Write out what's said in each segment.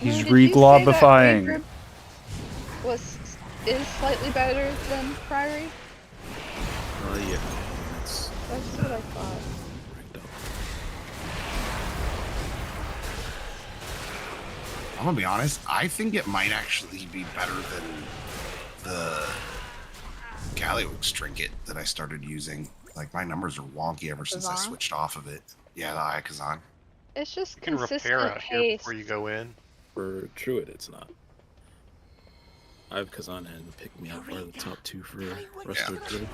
He's Did you say that reglobifying. Vagrib is slightly better than Priory? Yeah. That's That's what I thought. rigged up. I'm gonna be honest, I think it might actually be better than the Galliwix trinket that I started using. Like, my numbers are wonky ever since I switched off of it. Yeah, the Ayakazan. It's just You can repair consistent out here pace. before you go in. For Druid, it's not. I have Kazan and Pick Me Up are the top two for Restored Druid.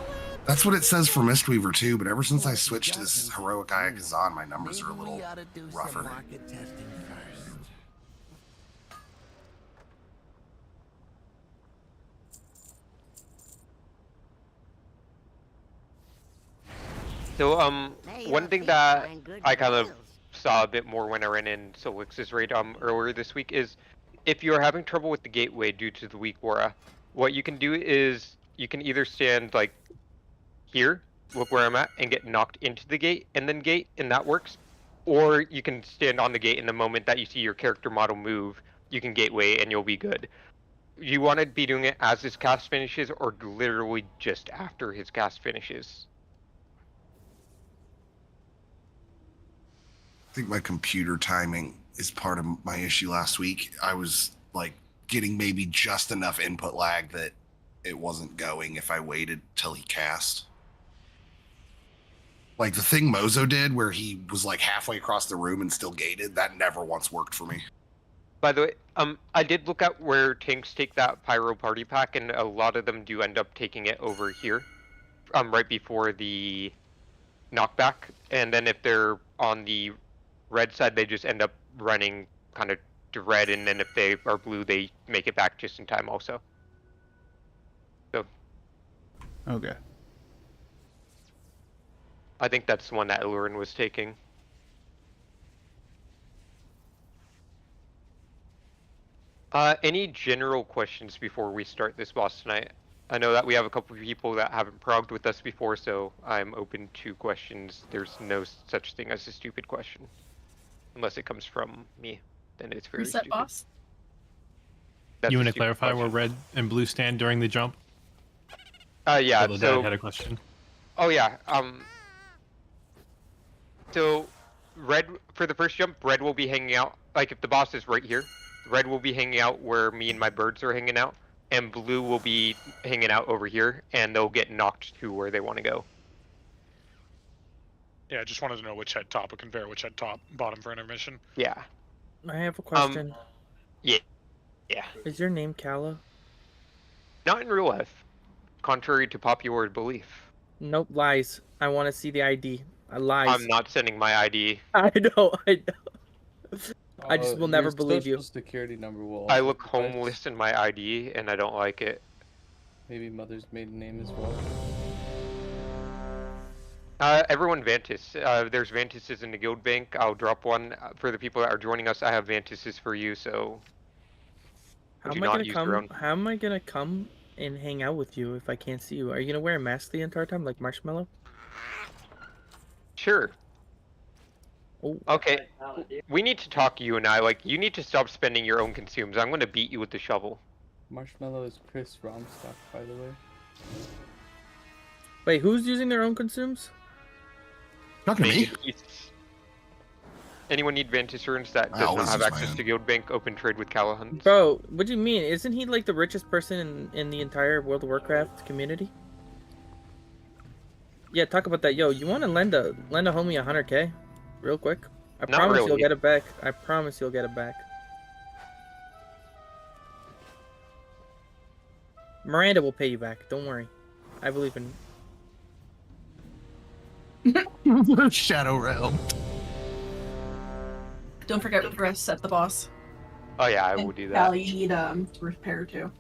That's what it says for Mistweaver too, but ever since I switched to this heroic Ayakazan, my numbers are a little rougher. So, one thing that I kind of saw a bit more when I ran in Solix's raid earlier this week is if you're having trouble with the gateway due to the weak aura, what you can do is you can either stand like here, look where I'm at, and get knocked into the gate and then gate, and that works. Or you can stand on the gate, and the moment that you see your character model move, you can gateway and you'll be good. You want to be doing it as his cast finishes or literally just after his cast finishes. I think my computer timing is part of my issue last week. I was like getting maybe just enough input lag that it wasn't going if I waited till he cast. Like the thing Mozo did where he was like halfway across the room and still gated, that never once worked for me. By the way, I did look at where tanks take that Pyro Party Pack, and a lot of them do end up taking it over here, right before the knockback. And then if they're on the red side, they just end up running kind of to red, and then if they are blue, they make it back just in time also. So. Okay. I think that's the one that Lurin was taking. Any general questions before we start this boss tonight? I know that we have a couple of people that haven't progged with us before, so I'm open to questions. There's no such thing as a stupid question. Unless it comes from me, then it's very Reset stupid. boss. That's You a want to stupid clarify question. where red and blue stand during the jump? Yeah, The so... dad had a question. Oh yeah, so red, for the first jump, red will be hanging out, like if the boss is right here, red will be hanging out where me and my birds are hanging out, and blue will be hanging out over here, and they'll get knocked to where they want to go. Yeah, I just wanted to know which head top, a conveyor, which head top, bottom for intermission. Yeah. I have a question. Yeah. Is your name Kala? Not in real life, contrary to popular belief. Nope, lies. I want to see the ID. Lies. I'm not sending my ID. I know. I just will never believe you. Social security number will. I look homeless in my ID, and I don't like it. Maybe mother's maiden name as well. Everyone Vantis. There's Vantises in the guild bank. I'll drop one for the people that are joining us. I have Vantises for you, so How am I gonna come and hang out with you if I can't see you? Are you gonna wear a mask the entire time, like Marshmallow? Sure. Oh. Okay. We need to talk, you and I. Like, you need to stop spending your own consumes. I'm gonna beat you with the shovel. Marshmallow is Chris Romstock, by the way. Wait, who's using their own consumes? Not to me. Anyone need Vantisurans that does not have access to guild bank? Open trade with Callahan. Bro, what do you mean? Isn't he like the richest person in the entire World of Warcraft community? Yeah, talk about that. Yo, you want to lend a homie 100K, real quick? I promise you'll get it back. I promise you'll get it back. Miranda will pay you back. Don't worry. I believe in. Shadow Realm. Don't forget to reset the boss. Oh yeah, I will do that. Callie, you need repair too.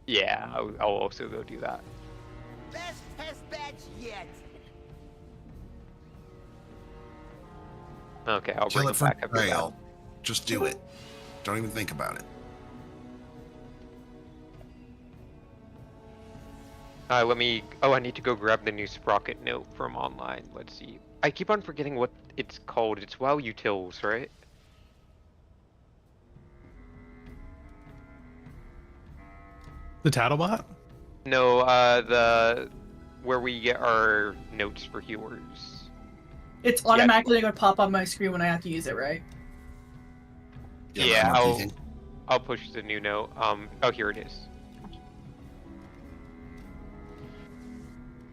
Yeah, I'll also go do that. Best test batch yet. Okay, I'll bring it back after that. Just do it. Don't even think about it. Let me... Oh, I need to go grab the new Sprocket note from online. Let's see. I keep on forgetting what it's called. It's WoW Utils, right? The Tattlebot? No, where we get our notes for healers. It's automatically going to pop on my screen when I have to use it, right? Yeah, I'll push the new note. Oh, here it is.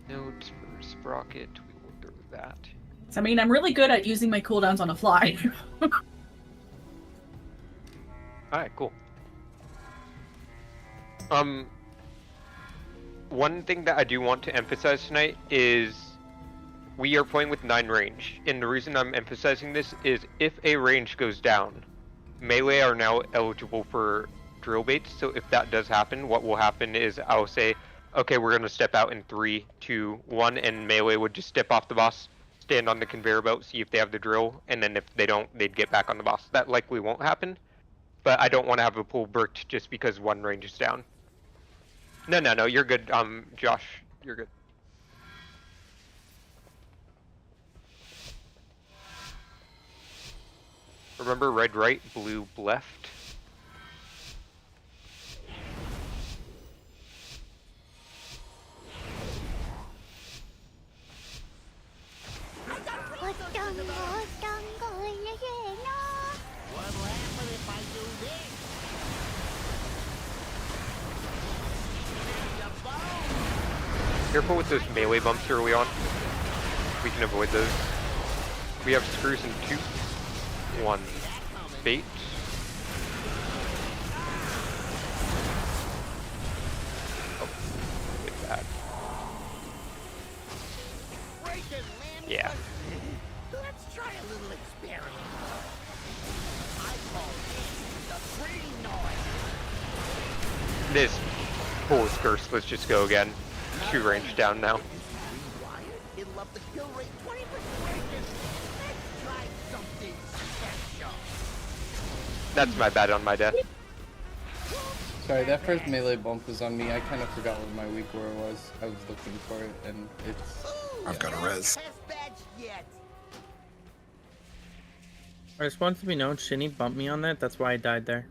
Notes for Sprocket. We will go with that. I mean, I'm really good at using my cooldowns on the fly. Alright, cool. One thing that I do want to emphasize tonight is we are playing with 9 range, and the reason I'm emphasizing this is if a range goes down, melee are now eligible for drill baits, so if that does happen, what will happen is I'll say, okay, we're gonna step out in 3, 2, 1, and melee would just step off the boss, stand on the conveyor belt, see if they have the drill, and then if they don't, they'd get back on the boss. That likely won't happen, but I don't want to have a pool bricked just because one range is down. No, you're good, Josh, you're good. Remember red right, blue left? Careful with those melee bumps early on. We can avoid those. We have screws in 2. 1. Bait. Oh, get that. Yeah. Let's try a little experiment. I call this the free noise. This pool is cursed. Let's just go again. 2 range down now. It'll up the kill rate 20%. Let's try something special. That's my bad on my death. Sorry, that first melee bump was on me. I kind of forgot what my weak aura was. I was looking for it, and it's... I've got a res. I just want to be known, Shinny bumped me on that, that's why I died there.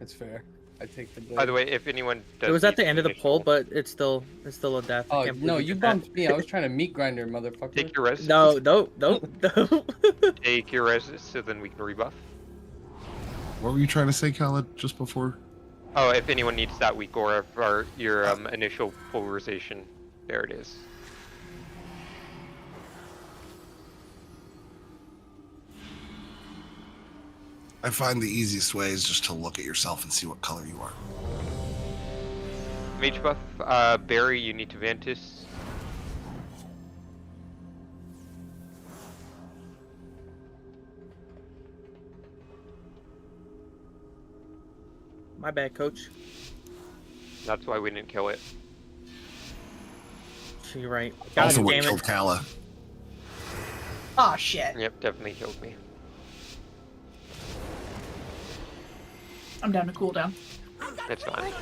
It's fair. I take the blame. By the way, if anyone does... It was at the end of the poll, but it's still a death. Oh, no, you bumped me. I was trying to meat grinder, motherfucker. Take your res. No. Take your res so then we can rebuff. What were you trying to say, Khaled, just before? Oh, if anyone needs that weak aura for your initial polarization, there it is. I find the easiest way is just to look at yourself and see what color you are. Mage buff, Barry, you need to Ventus. My bad, coach. That's why we didn't kill it. So you're right. Also what killed Kala. Oh shit. Yep, definitely killed me. I'm down to cooldown. It's fine.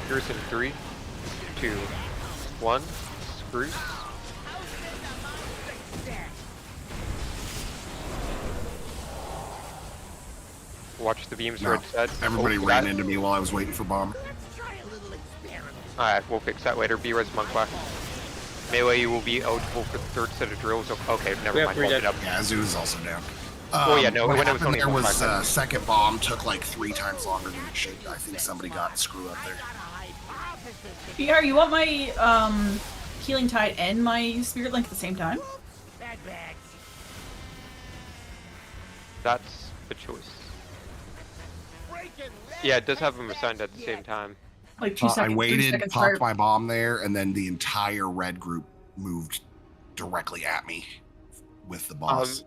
Here's in 3, 2, 1. Spruce. Watch the beams red side. Everybody ran into me while I was waiting for bomb. Alright, we'll fix that later. B-res monk-whack. Melee, you will be eligible for the 3rd set of drills. Okay, never mind. Hold it up. Yeah, Zoo is also down. Oh yeah, no, what when it was happened only there was 5 second bomb took like 3 times longer than it should. I think somebody got screw up there. PR, you want my healing tide and my spirit link at the same time? That's a choice. Yeah, it does have them assigned at the same time. Like 2 seconds. I waited, seconds popped apart. my bomb there, and then the entire red group moved directly at me with the boss.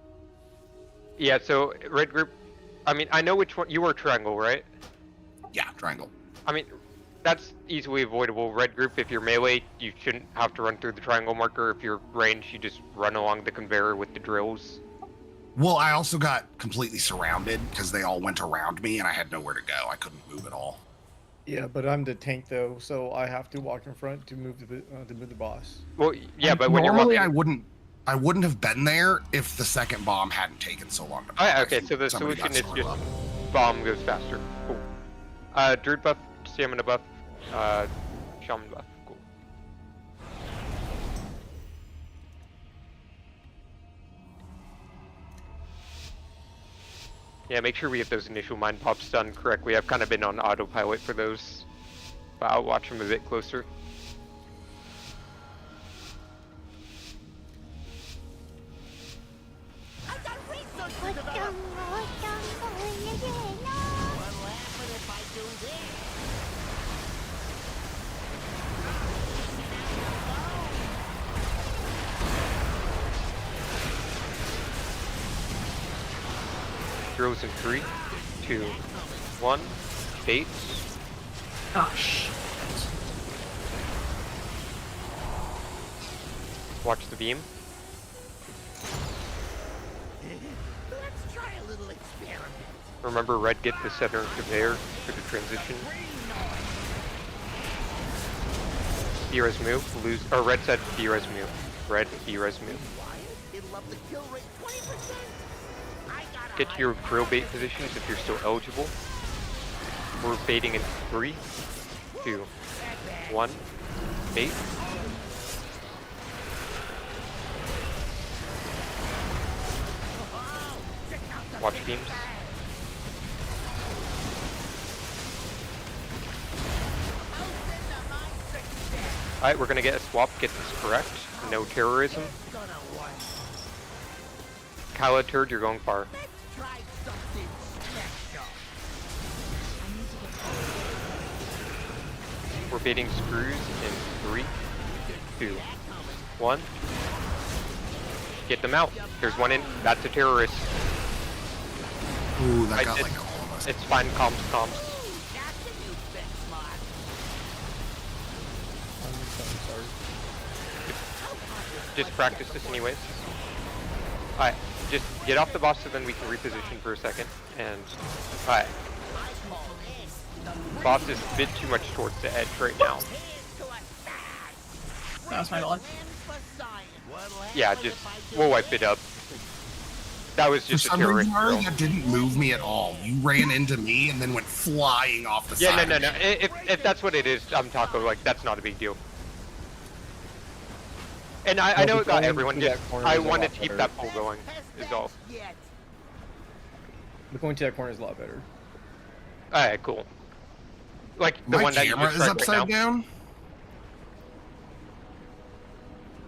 Yeah, so red group. I mean, I know which one you were. Triangle, right? Yeah, triangle. I mean, that's easily avoidable. Red group, if you're melee, you shouldn't have to run through the triangle marker. If you're ranged, you just run along the conveyor with the drills. Well, I also got completely surrounded because they all went around me and I had nowhere to go. I couldn't move at all. Yeah, but I'm the tank though, so I have to walk in front to move the boss. Well, yeah, but when you're Normally, walking... I wouldn't have been there if the second bomb hadn't taken so long to pop. Oh, yeah, okay, so the solution is just bomb goes faster. Cool. Druid buff, stamina buff, shaman buff. Cool. Yeah, make sure we have those initial mind pops done correctly. I've kind of been on autopilot for those, but I'll watch them a bit closer. Throws in 3, 2, 1, bait. Oh shit. Watch the beam. Let's try a little experiment. Remember, red get the center conveyor for the transition. D-res move, lose, or red said D-res move. Red D-res move. It'll up the kill rate 20%. Get to your grill bait positions if you're still eligible. We're baiting in 3, 2, 1, bait. Watch beams. Alright, we're gonna get a swap, get this correct. No terrorism. Kyla turd, you're going far. We're baiting screws in 3, 2, 1. Get them out. There's one in. That's a terrorist. Ooh, that got like all of us. It's fine. Comms. Just practice this anyways. Alright, just get off the boss so then we can reposition for a second. And, alright. Boss is a bit too much towards the edge right now. That was my bad. Yeah, just, we'll wipe it up. That was just a terrorist drill. That didn't move me at all. You ran into me and then went flying off the side. Yeah, no. If that's what it is, Taco, like, that's not a big deal. And I know it got everyone, just, I wanted to keep that pull going, is all. But going to that corner is a lot better. Alright, cool. Like, the one that you camera just is tried upside right now. down?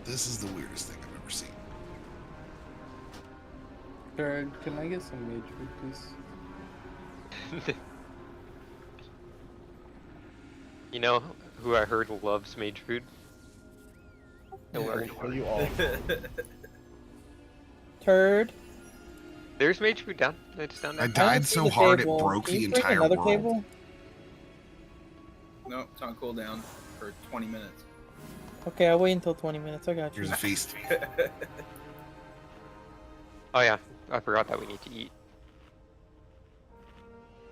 This is the weirdest thing I've ever seen. Jared, can I get some mage food, please? You know who I heard loves mage food? Are you all? Turd. There's mage food down. It's down there. I died so hard it broke the entire another world. Cable? No, it's on cooldown for 20 minutes. Okay, I'll wait until 20 minutes. I got you. Here's a feast. Oh yeah, I forgot that we need to eat.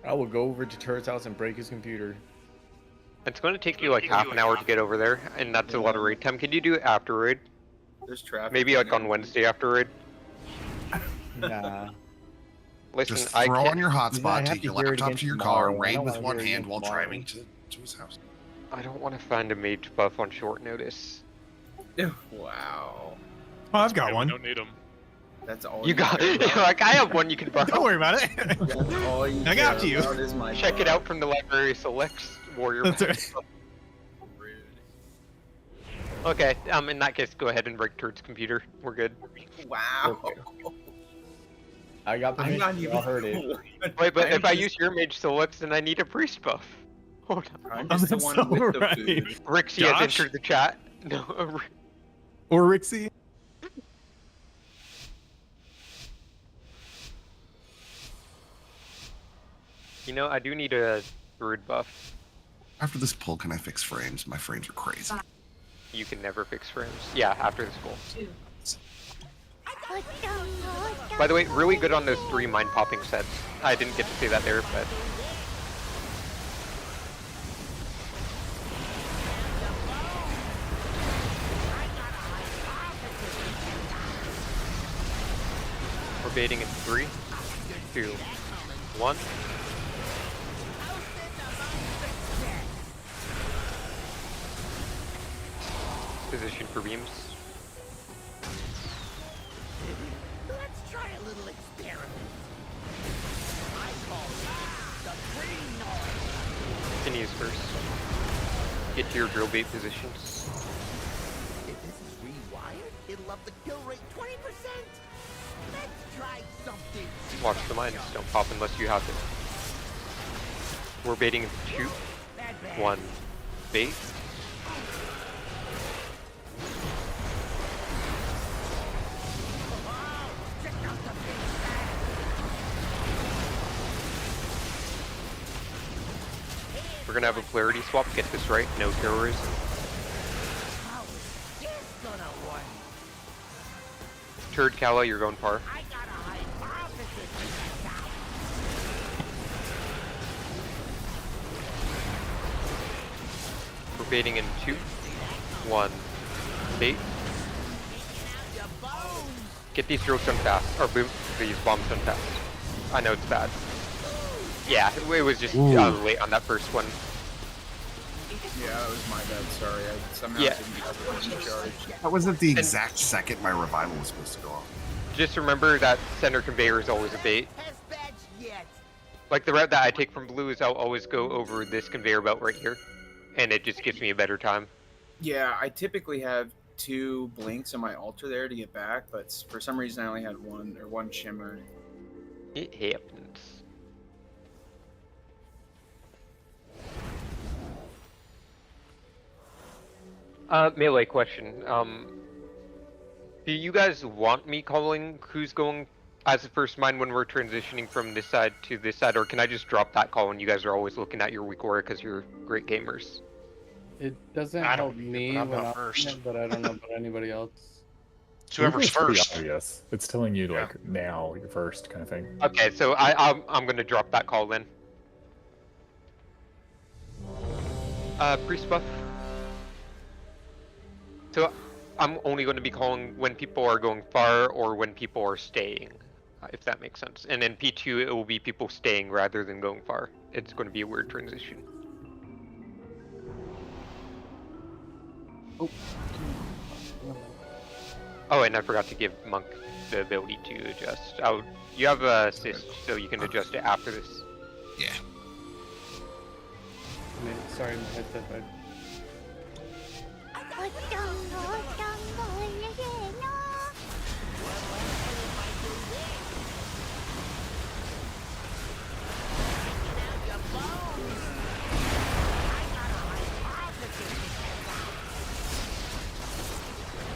I will go over to Turt's house and break his computer. It's going to take you like half an hour to get over there, and that's a lot of raid time. Can you do it after raid? There's traffic. Maybe like on Wednesday after raid? Nah. Listen, Just I throw can't... on your hotspot, have take your to hear it laptop again to your tomorrow. car, I raid don't with wanna one hear it hand again while tomorrow. driving to his house. I don't want to find a mage buff on short notice. Wow. Oh, I've got Yeah, one. We don't need them. That's all You got it. Like, I have one you can borrow. Don't worry about it. That's all you I got care you. about is my Check it buff. out from the library selects warrior. That's right. Rude. Okay, in that case, go ahead and break Turt's computer. We're good. Wow. I got the I'm mage, not y'all even. heard it. Wait, but if I use your mage selects, then I need a priest buff. Hold on. I'm just the That's one so with the right. food. Rixie Josh? has entered the chat. No, Or Rixie. you know, I do need a druid buff. After this pull, can I fix frames? My frames are crazy. You can never fix frames. Yeah, after this pull. By the way, really good on those 3 mind popping sets. I didn't get to say that there, but We're baiting in 3, 2, 1. Position for beams. Let's try a little experiment. I call it the green noise. Continues first. Get to your drill bait positions. If this is rewired, it'll up the kill rate 20%. Let's try something. Watch the mines. Don't pop unless you have it. We're baiting in 2, 1. Bait. We're gonna have a polarity swap. Get this right. No terrorism. How is this gonna work? Turd Kala, you're going far. I got a hypothesis to test out. We're baiting in 2, 1. Bait. Get these drills done fast. Or boom, these bombs done fast. I know it's bad. Yeah, it was just late on that first one. Yeah, that was my bad. Sorry, I somehow didn't have the charge. That was at the exact second my revival was supposed to go off. Just remember that center conveyor is always a bait. Like the route that I take from blue is I'll always go over this conveyor belt right here, and it just gives me a better time. Yeah, I typically have 2 blinks on my altar there to get back, but for some reason I only had one shimmer. It happens. Melee question. Do you guys want me calling who's going as the first mine when we're transitioning from this side to this side, or can I just drop that call when you guys are always looking at your weak aura because you're great gamers? It doesn't help me when I'm first, but I don't know about anybody else. It's whoever's It's pretty first. obvious. It's telling you like now you're first kind of thing. Okay, so I'm gonna drop that call then. Priest buff. So I'm only going to be calling when people are going far or when people are staying, if that makes sense. And then P2, it will be people staying rather than going far. It's going to be a weird transition. Oh, and I forgot to give Monk the ability to adjust. You have a assist, so you can adjust it after this. Yeah. Sorry, my headset died.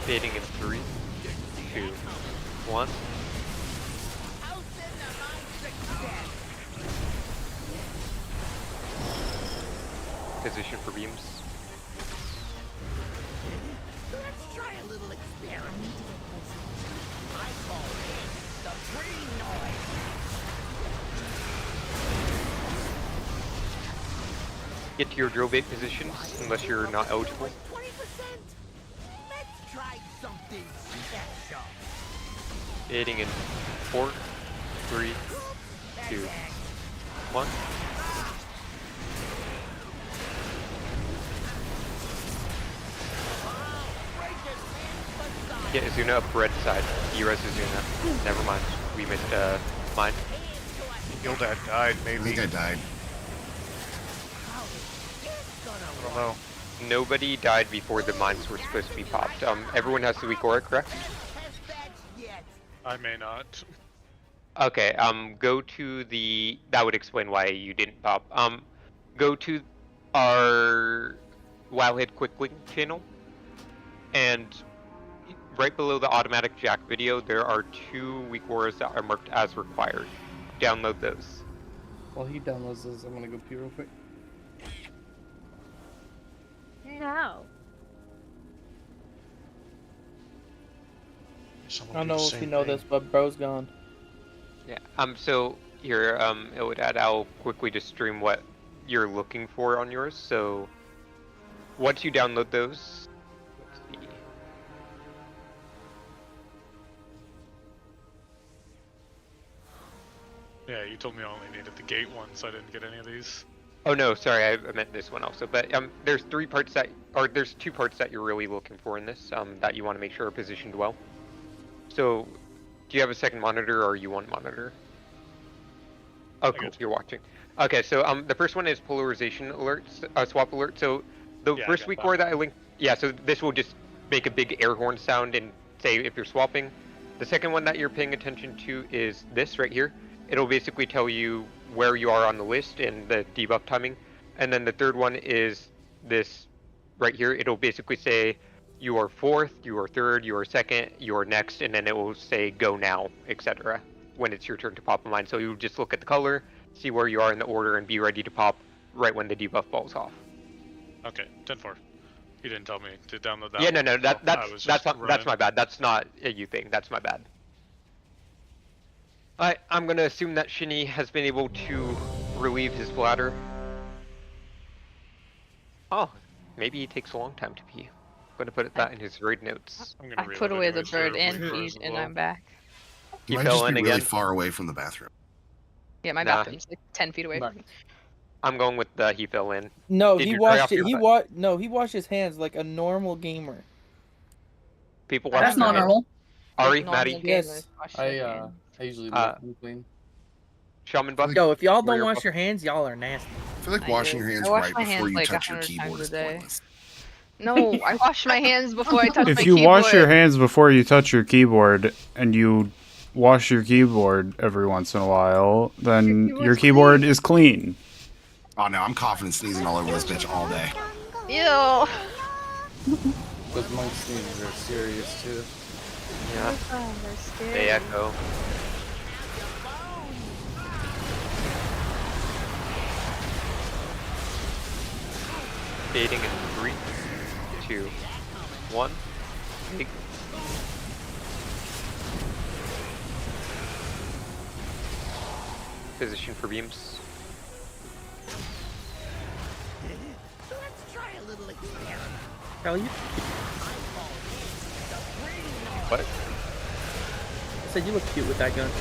Fading in 3, 2, 1. Position for beams. Let's try a little experiment. I call it the green noise. Get to your drill bait positions unless you're not eligible. 20%. Let's try something special. Fading in 4, 3, 2, 1. Get Izuna up red side. You res Izuna. Never mind. We missed mine. Your dad died, maybe. I think I died. I don't know. Nobody died before the mines were supposed to be popped. Everyone has the weak aura, correct? I may not. Okay, go to the... That would explain why you didn't pop. Go to our Wildhead Quick Link channel, and right below the automatic jack video, there are 2 weak auras that are marked as required. Download those. While he downloads those, I'm gonna go pee real quick. No. I don't know if you know this, but bro's gone. Yeah, so here, Illidan, I'll quickly just stream what you're looking for on yours. So once you download those, let's see. Yeah, you told me I only needed the gate one, so I didn't get any of these. Oh no, sorry, I meant this one also. But there's two parts that you're really looking for in this that you want to make sure are positioned well. So, do you have a second monitor or you want monitor? Oh, cool. You're watching. Okay, so the first one is polarization alerts, swap alert. So the first week where that I linked, yeah. So this will just make a big air horn sound and say if you're swapping. The second one that you're paying attention to is this right here. It'll basically tell you where you are on the list and the debuff timing. And then the third one is this right here. It'll basically say you are fourth, you are third, you are second, you are next, and then it will say go now, etc. when it's your turn to pop a mine. So you just look at the color, see where you are in the order, and be ready to pop right when the debuff falls off. Okay, 10-4. You didn't tell me to download that. Yeah, one. no, that's my bad. That's not a you thing. That's my bad. I'm gonna assume that Shinny has been able to relieve his bladder. Oh, maybe he takes a long time to pee. I'm gonna put that in his raid notes. I put away the bird and peed, and I'm back. You might just be really far away from the bathroom. Yeah, my bathroom's like 10 feet away from me. I'm going with the he fell in. No, he washed it. He washed his hands like a normal gamer. People That's not normal. Ari, Maddie. Yes. I usually leave them clean. Shaman Buck. Yo, if y'all don't wash your hands, y'all are nasty. I feel like washing your hands right before you touch your keyboard is pointless. No, I wash my hands before I touch my keyboard. If you wash your hands before you touch your keyboard, and you wash your keyboard every once in a while, then your keyboard is clean. Oh no, I'm coughing and sneezing all over this bitch all day. Ew. Those monk sneezes are serious too. Yeah. They echo. Dating in 3, 2, 1. Big. Position for beams. Let's try a little experiment. Hell you. What? I said you look cute with that gun.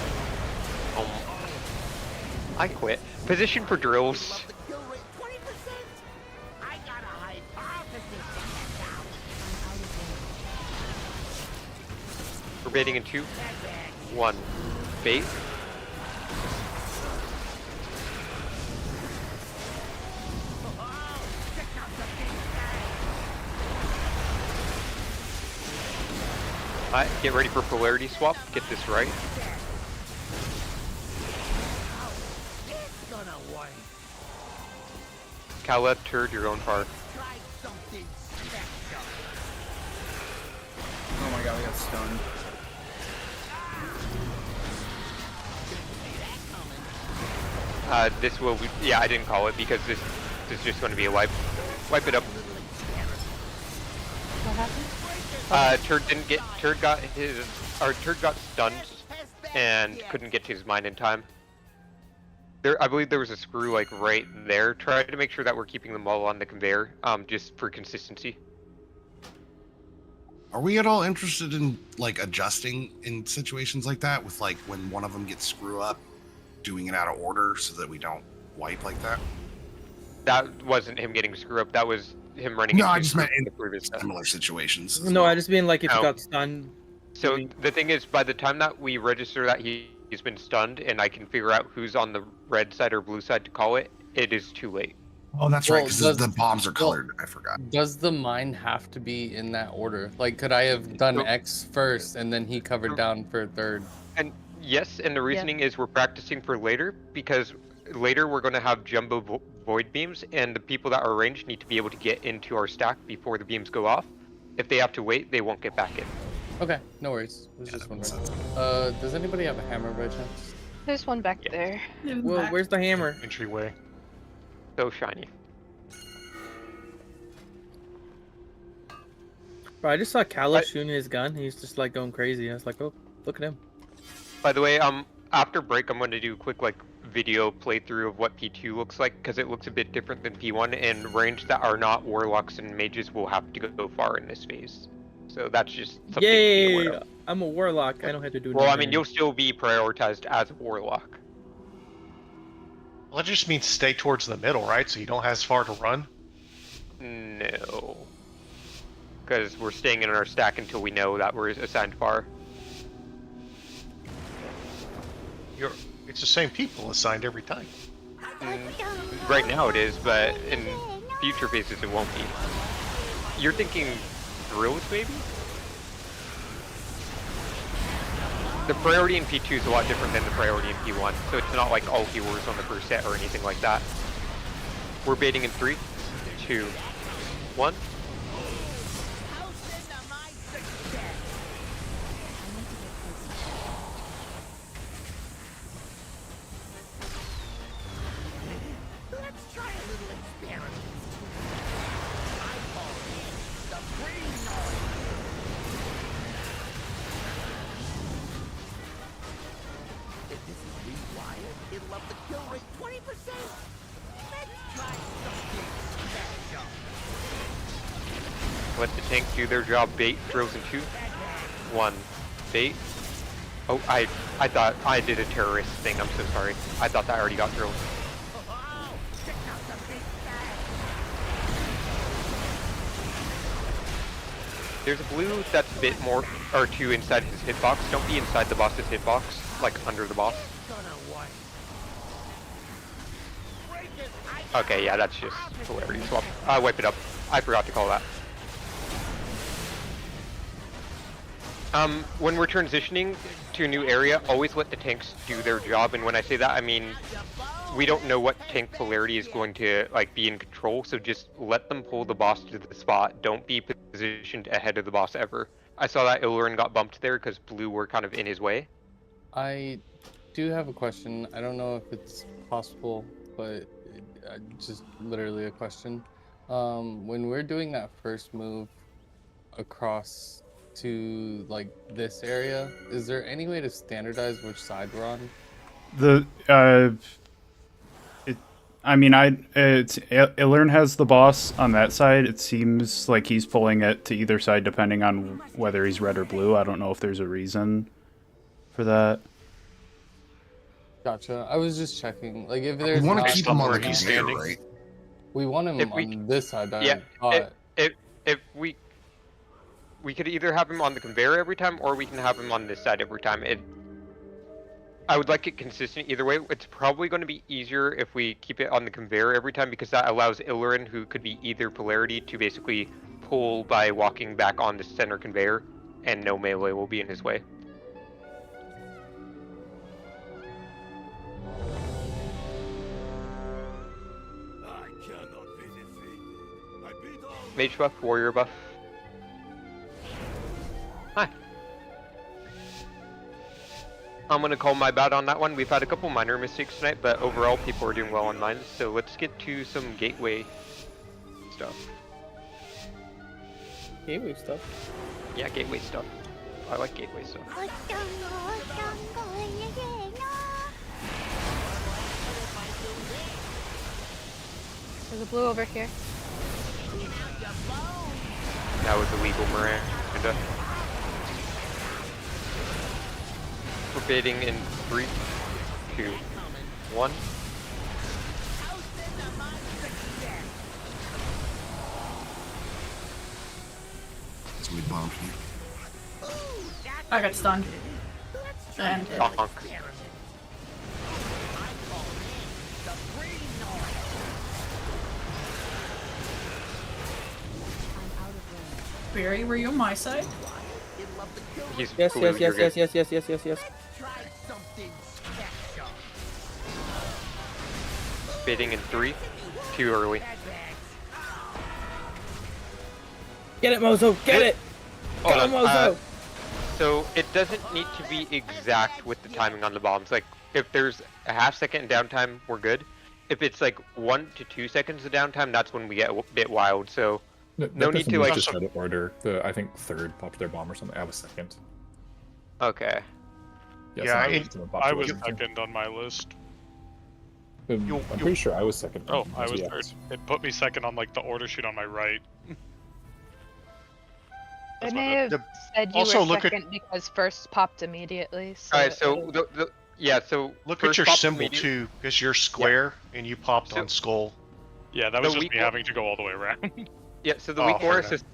I quit. Position for drills. We're baiting in 2, 1. Bait. Alright, get ready for polarity swap. Get this right. Khaled, turd your own part. Oh my god, we got stunned. This will be, yeah, I didn't call it because this is just going to be a wipe. Wipe it up. What happened? Turd got stunned and couldn't get to his mine in time. I believe there was a screw like right there. Try to make sure that we're keeping them all on the conveyor, just for consistency. Are we at all interested in like adjusting in situations like that with like when one of them gets screw up, doing it out of order so that we don't wipe like that? That wasn't him getting screw up. That was him running. No, I just meant in similar situations. No, I just mean like if you got stunned. So the thing is, by the time that we register that he's been stunned, and I can figure out who's on the red side or blue side to call it, it is too late. Oh, that's right, because the bombs are colored. I forgot. Does the mine have to be in that order? Like, could I have done X first and then he covered down for third? And yes, and the reasoning is we're practicing for later, because later we're going to have jumbo void beams, and the people that are ranged need to be able to get into our stack before the beams go off. If they have to wait, they won't get back in. Okay, no worries. It was just wondering. Does anybody have a hammer by chance? There's one back there. Well, where's the hammer? Entryway. So shiny. Bro, I just saw Khaled shooting his gun. He's just like going crazy. I was like, oh, look at him. By the way, after break, I'm going to do a quick like video playthrough of what P2 looks like, because it looks a bit different than P1, and range that are not warlocks and mages will have to go far in this phase. So that's just something to be aware of. I'm a warlock. I don't have to do Well, anything. I mean, you'll still be prioritized as a warlock. Well, that just means stay towards the middle, right? So you don't have as far to run? No. Because we're staying in our stack until we know that we're assigned far. It's the same people assigned every time. Right now it is, but in future phases it won't be. You're thinking drills, maybe? The priority in P2 is a lot different than the priority in P1, so it's not like all healers on the first set or anything like that. We're baiting in 3, 2, 1. Let's try a little experiment. I call it the green noise. If this is rewired, it'll up the kill rate 20%. Let's try something special. Let the tank do their job. Bait, drills in 2, 1. Bait. Oh, I thought I did a terrorist thing. I'm so sorry. I thought that already got drilled. There's a blue that's a bit more, or 2 inside his hitbox. Don't be inside the boss's hitbox, like under the boss. Okay, yeah, that's just polarity swap. Wipe it up. I forgot to call that. When we're transitioning to a new area, always let the tanks do their job, and when I say that, I mean, we don't know what tank polarity is going to, like, be in control, so just let them pull the boss to the spot. Don't be positioned ahead of the boss ever. I saw that Illurin got bumped there because blue were kind of in his way. I do have a question. I don't know if it's possible, but just literally a question. When we're doing that first move across to like this area, is there any way to standardize which side we're on? Ilern has the boss on that side. It seems like he's pulling it to either side depending on whether he's red or blue. I don't know if there's a reason for that. Gotcha. I was just checking. Like, if there's we want not to keep him on the more- conveyor, right? We want him on this side. If we could either have him on the conveyor every time, or we can have him on this side every time. I would like it consistent either way. It's probably going to be easier if we keep it on the conveyor every time, because that allows Illurin, who could be either polarity, to basically pull by walking back on the center conveyor, and no melee will be in his way. Mage buff, warrior buff. Hi. I'm gonna call my bad on that one. We've had a couple minor mistakes tonight, but overall people are doing well on mine. So let's get to some gateway stuff. Gateway stuff? Yeah, gateway stuff. I like gateway stuff. There's a blue over here. That was illegal, Miranda. We're baiting in 3, 2, 1. Somebody bombed me. I got stunned. And Donk. Barry, were you on my side? He's Yes. blue, you're good. Baiting in 3, too early. Get it, Mozo! Get it! Hold Get him, on, Mozo! So it doesn't need to be exact with the timing on the bombs. Like, if there's a half second downtime, we're good. If it's like 1 to 2 seconds of downtime, that's when we get a bit wild. So no need to like just try to order. I think third popped their bomb or something. I was second. Okay. Yeah, I was second on my list. I'm pretty sure I was second. Oh, I was third. It put me second on like the order sheet on my right. I may have said you also were look second because first popped immediately. So Alright, so Yeah, so look at your symbol too, because you're square and you popped on skull. Yeah, that was just me having to go all the way around. Yeah, so the weak aura says,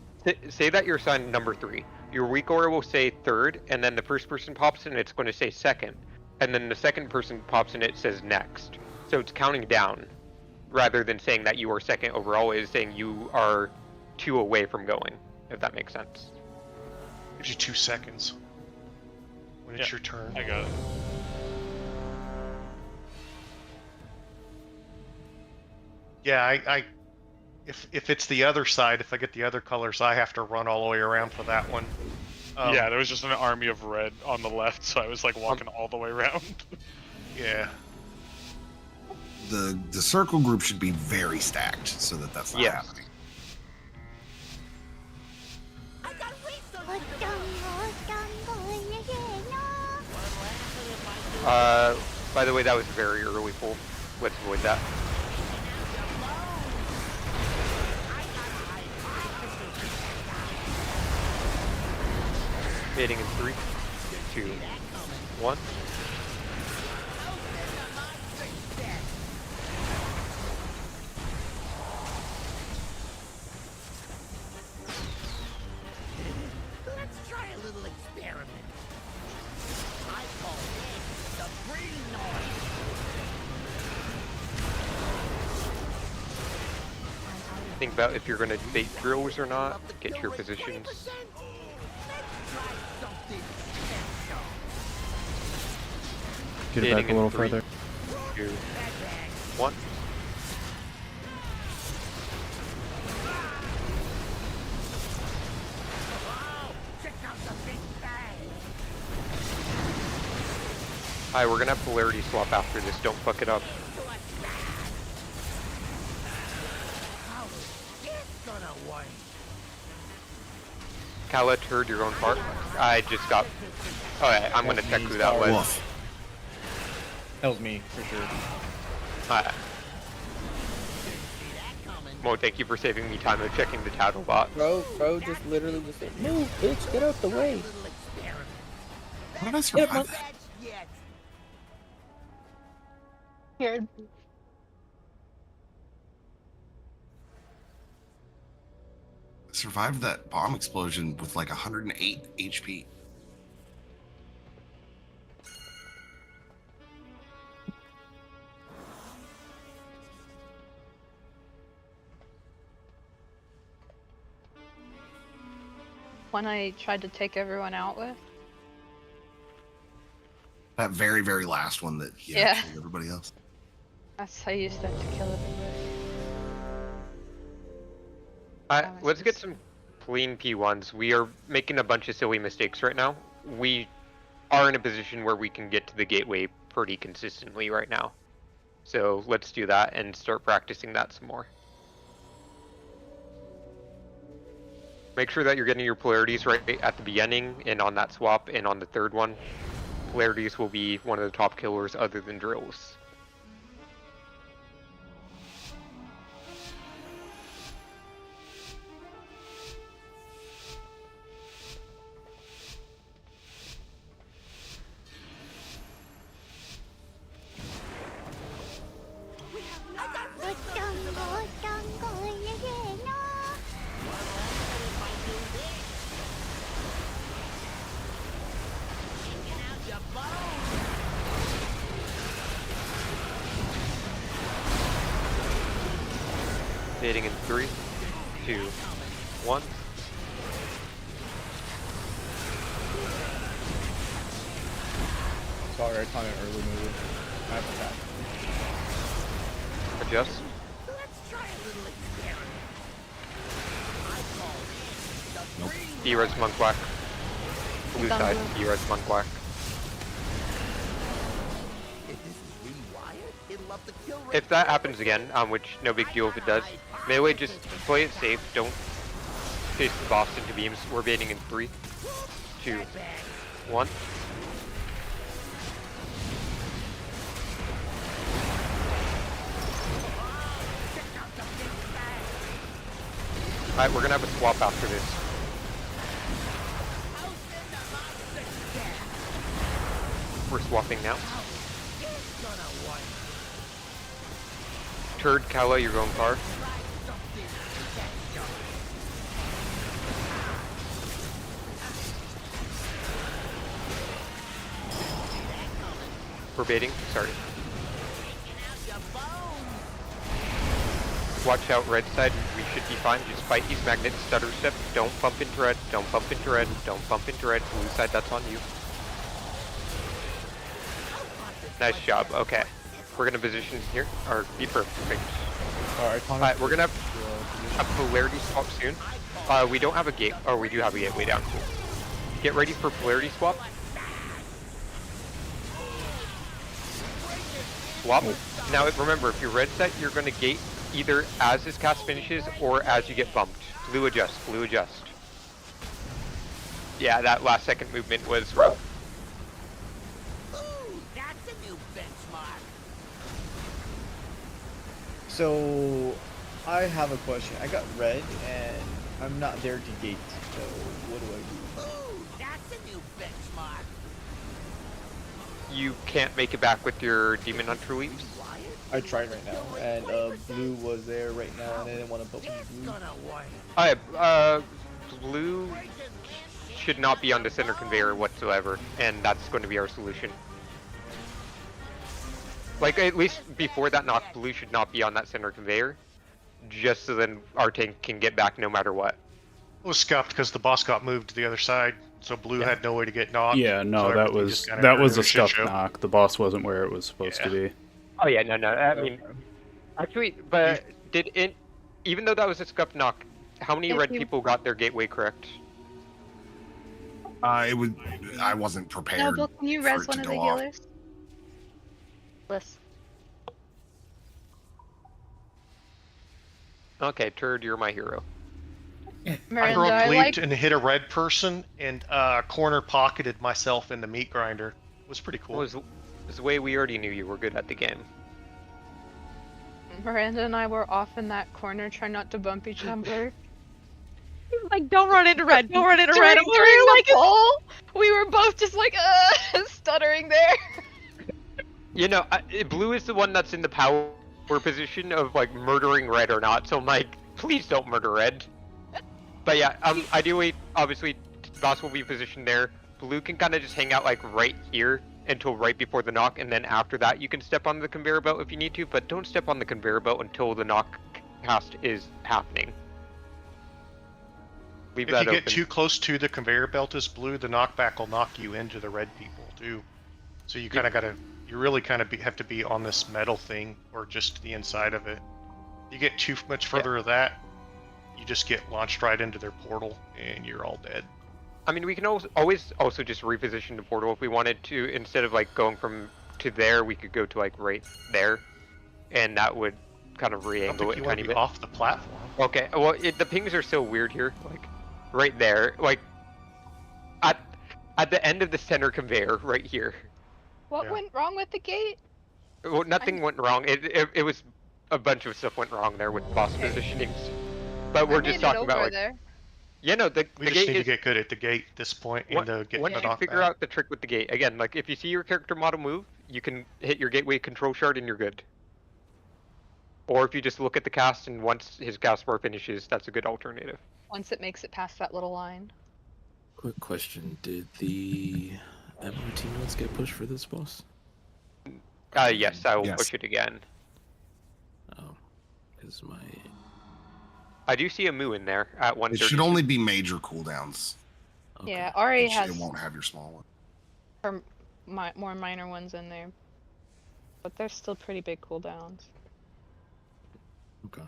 say that you're assigned number 3. Your weak aura will say 3rd, and then the first person pops in, it's going to say 2nd. And then the second person pops in, it says next. So it's counting down, rather than saying that you are 2nd overall, it is saying you are 2 away from going, if that makes sense. Gives you 2 seconds when it's your turn. I got it. Yeah, if it's the other side, if I get the other colors, I have to run all the way around for that one. Yeah, there was just an army of red on the left, so I was like walking all the way around. Yeah. The circle group should be very stacked so that that's not happening. By the way, that was very early pull. Let's avoid that. Hitting in 3, 2, 1. Let's try a little experiment. I call it the green noise. Think about if you're going to bait drills or not. Get your positions. Get it back a little further. 2, 1. Alright, we're gonna have polarity swap after this, don't fuck it up. Kala, turd your own part. I just got... Alright, I'm gonna check who that was. That was me, for sure. Alright. Mo, thank you for saving me time of checking the tattle bot. Bro, just literally just said, move, bitch, get out the way. How did I survive that? Here. Survived that bomb explosion with like 108 HP. One I tried to take everyone out with. That very, very last one that Yeah. killed everybody else. That's how you used that to kill everybody. Let's get some clean P1s. We are making a bunch of silly mistakes right now. We are in a position where we can get to the gateway pretty consistently right now. So let's do that and start practicing that some more. Make sure that you're getting your polarities right at the beginning and on that swap and on the third one. Polarities will be one of the top killers other than drills. Hitting in 3, 2, 1. Sorry, I caught an early move. I have attack. Adjust. Nope. D-res monk whack. Blue side, D-res monk whack. If that happens again, which no big deal if it does, melee just play it safe, don't chase the boss into beams. We're baiting in 3, 2, 1. Alright, we're gonna have a swap after this. We're swapping now. Turd, Kala, you're going far. We're baiting, sorry. Watch out red side, we should be fine. Just fight these magnets, stutter step. Don't bump into red, don't bump into red, don't bump into red. Blue side, that's on you. Nice job, okay. We're gonna position here, or be perfect. Alright, we're gonna have a polarity swap soon. We don't have a gate, or we do have a gateway down. Get ready for polarity swap. Swap. Now remember, if you're red set, you're gonna gate either as his cast finishes or as you get bumped. Blue adjust, blue adjust. Yeah, that last second movement was rough. That's a new benchmark. So, I have a question. I got red and I'm not there to gate. So, what do I do? Ooh, that's a new benchmark. You can't make it back with your Demon Hunter leaves? I tried right now, and blue was there right now, and I didn't want to bump into blue. Blue should not be on the center conveyor whatsoever, and that's going to be our solution. Like, at least before that knock, blue should not be on that center conveyor, just so then our tank can get back no matter what. It was scuffed because the boss got moved to the other side, so blue had no way to get knocked. Yeah, no, so that was a scuffed knock. The boss wasn't where it was supposed to be. Oh yeah, no, I mean, actually, but did it, even though that was a scuffed knock, how many red people got their gateway correct? I wasn't prepared. Noble, can you res one of the healers? Bliss. Okay, Turd, you're my hero. Miranda, I I leaped and hit a red person and corner pocketed myself in the meat grinder. It was pretty cool. It was the way we already knew you were good at the game. Miranda and I were off in that corner trying not to bump each other. Like, don't run into red, don't run into red. During like pole, we were both just like, stuttering there. You know, blue is the one that's in the power position of like murdering red or not, so I'm like, please don't murder red. But yeah, ideally, obviously, boss will be positioned there. Blue can kind of just hang out like right here until right before the knock, and then after that you can step on the conveyor belt if you need to, but don't step on the conveyor belt until the knock cast is happening. Leave that if you open. get too close to the conveyor belt as blue, the knockback will knock you into the red people too. So you kind of you really kind of have to be on this metal thing or just the inside of it. You get too much further of that, you just get launched right into their portal and you're all dead. I mean, we can always also just reposition the portal if we wanted to. Instead of like going from to there, we could go to like right there, and that would kind of re-angle it a tiny bit. Off the platform. Okay, well, the pings are so weird here. Like, right there, like at the end of the center conveyor, right here. What went wrong with the gate? Well, nothing went wrong. It was a bunch of stuff went wrong there with boss positionings. But we're just talking about like. There. Yeah, no, the we gate just need is, to get good at the gate at this point and get once you figure out the trick with the gate, again, like if you see your character model move, you can hit your gateway control shard and you're good. Or if you just look at the cast and once his cast bar finishes, that's a good alternative. Once it makes it past that little line. Quick question, did the MRT nodes get pushed for this boss? Yes, I will push it again. Oh, because my... I do see a moo in there at 130. It should only be major cooldowns. Okay. Yeah, Ari has. It won't have your small one. Or more minor ones in there, but they're still pretty big cooldowns. Okay.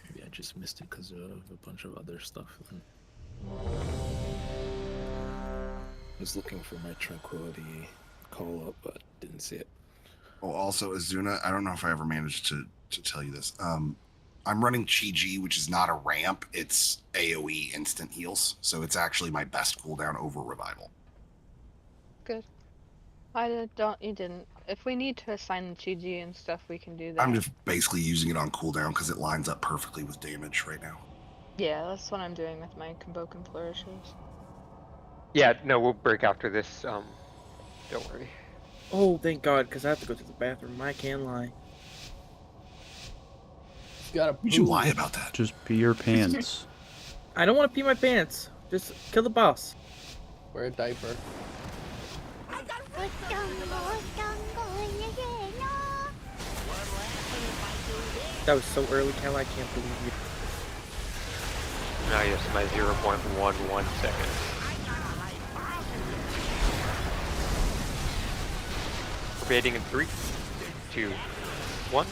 Maybe I just missed it because of a bunch of other stuff. Then. I was looking for my tranquility call up, but didn't see it. Oh, also, Azuna, I don't know if I ever managed to tell you this. I'm running Chi-Ji, which is not a ramp. It's AoE instant heals. So it's actually my best cooldown over Revival. Good. You didn't. If we need to assign the Chi-Ji and stuff, we can do that. I'm just basically using it on cooldown because it lines up perfectly with damage right now. Yeah, that's what I'm doing with my Convoke Flourishes. Yeah, no, we'll break after this. Don't worry. Oh, thank God, because I have to go to the bathroom. I can't lie. Gotta You should lie about that. Just pee your pants. I don't want to pee my pants. Just kill the boss. Wear a diaper. That was so early, Cal. I can't believe you. Now yes, my 0.11 seconds. Baiting in 3, 2, 1.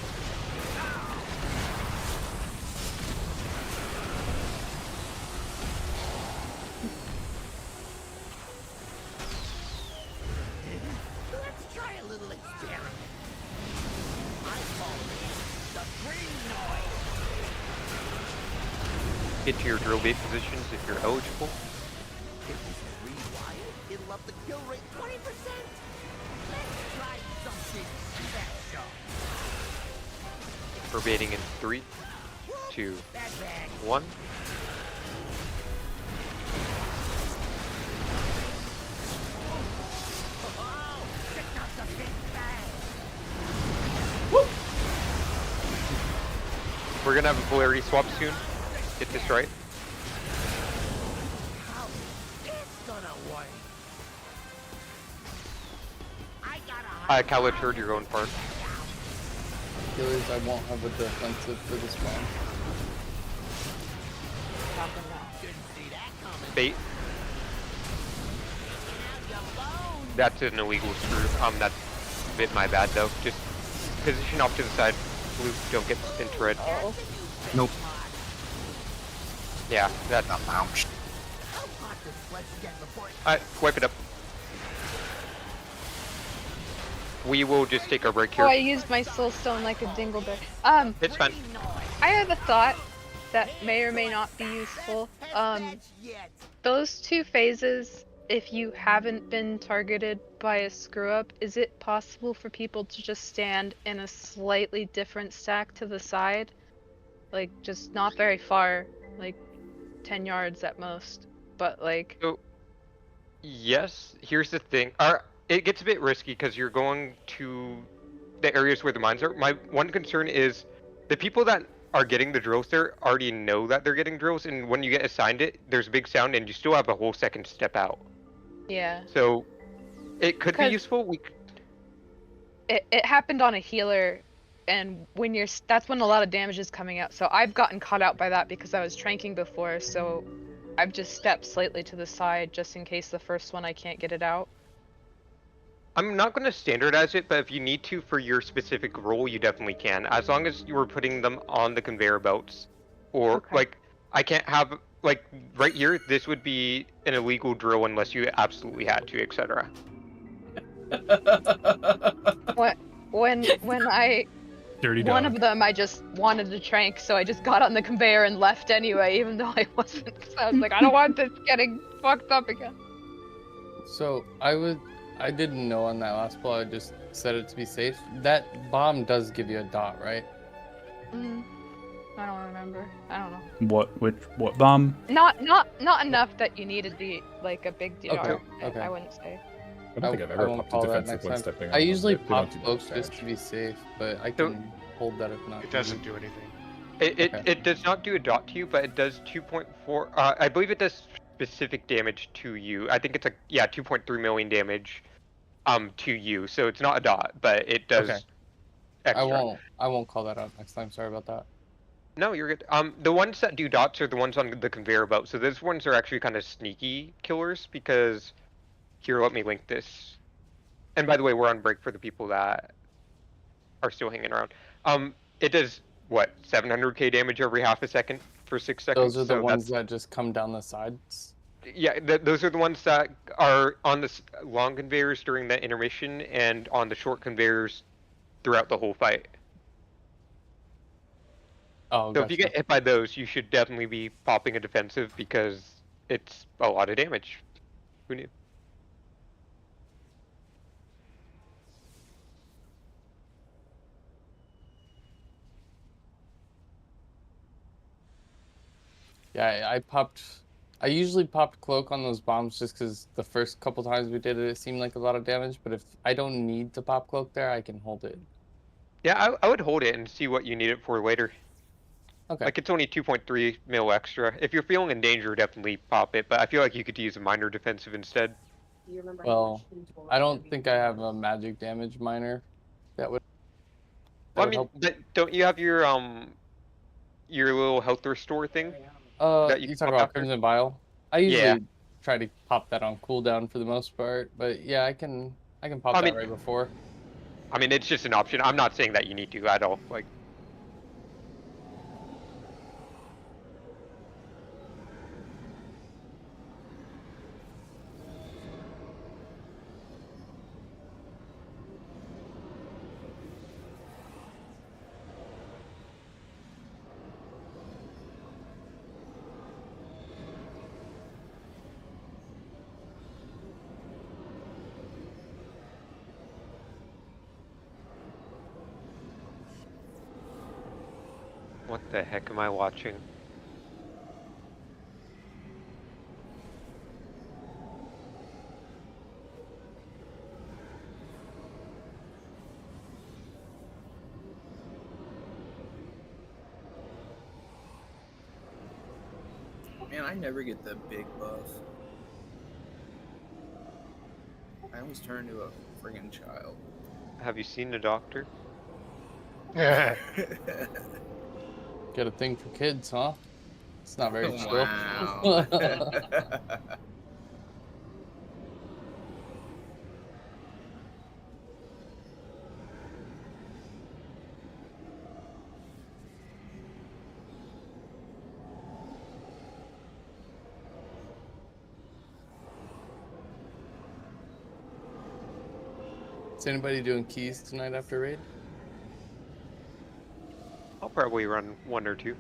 Let's try a little experiment. I call it the green noise. Get to your drill bait positions if you're eligible. If this is rewired, it'll up the kill rate 20%. Let's try something special. We're baiting in 3, 2, 1. We're gonna have a polarity swap soon. Get this right. Khaled heard your own part. Killers, I won't have a defensive for this round. Bait. That's an illegal screw. That's a bit my bad though. Just position off to the side. Blue, don't get into red. Nope. Yeah, that's not ouch. Alright, wipe it up. We will just take our break here. Oh, I used my soul stone like a dingleberry. It's fine. I have a thought that may or may not be useful. Those two phases, if you haven't been targeted by a screw up, is it possible for people to just stand in a slightly different stack to the side? Like, just not very far, like 10 yards at most, but like... So, yes, here's the thing. It gets a bit risky because you're going to the areas where the mines are. My one concern is the people that are getting the drills there already know that they're getting drills, and when you get assigned it, there's a big sound and you still have a whole second to step out. Yeah. So, it could be useful. It happened on a healer, and when that's when a lot of damage is coming out. So I've gotten caught out by that because I was tranking before, so I've just stepped slightly to the side just in case the first one I can't get it out. I'm not going to standardize it, but if you need to for your specific role, you definitely can. As long as you were putting them on the conveyor belts. Or, like, I can't have, like, right here, this would be an illegal drill unless you absolutely had to, etc. When I... Dirty One dog. of them I just wanted to trank, so I just got on the conveyor and left anyway, even though I wasn't. So I was like, I don't want this getting fucked up again. So I didn't know on that last pull. I just set it to be safe. That bomb does give you a dot, right? I don't remember. I don't know. What bomb? Not enough that you needed the like a big deal. Okay. I wouldn't say. I don't think I've ever popped a defensive when stepping on. I usually them. They don't pop do much cloaks damage. just to be safe, but I can hold that if not. It doesn't do anything. It does not do a dot to you, but it does 2.4. I believe it does specific damage to you. I think it's 2.3 million damage, to you. So it's not a dot, but it does. Okay. Extra. I won't call that out next time. Sorry about that. No, you're good. The ones that do dots are the ones on the conveyor belt. So those ones are actually kind of sneaky killers because. Here, let me link this. And by the way, we're on break for the people that are still hanging around. It does, what, 700k damage every half a second for 6 seconds? Those are the ones that just come down the sides? Yeah, those are the ones that are on the long conveyors during the intermission and on the short conveyors throughout the whole fight. Oh, so if you get hit by those, you should definitely be popping a defensive because it's a lot of damage. Who knew? Yeah, I popped I usually pop cloak on those bombs just because the first couple times we did it, it seemed like a lot of damage. But if I don't need to pop cloak there, I can hold it. Yeah, I would hold it and see what you need it for later. Okay. Like it's only 2.3 mil extra. If you're feeling in danger, definitely pop it. But I feel like you could use a minor defensive instead. Well, I don't think I have a magic damage minor that would. Well, I mean, don't you have your little health restore thing that you You can talk pop about after? Crimson Vial. I Yeah. usually try to pop that on cooldown for the most part, but yeah, I can pop I that mean, right before. I mean, it's just an option. I'm not saying that you need to at all. Like. What the heck am I watching? Man, I never get the big buff. I always turn into a friggin' child. Have you seen the doctor? Yeah. Get a thing for kids, huh? It's not very chill. Wow. Is anybody doing keys tonight after raid? I'll probably run 1 or 2.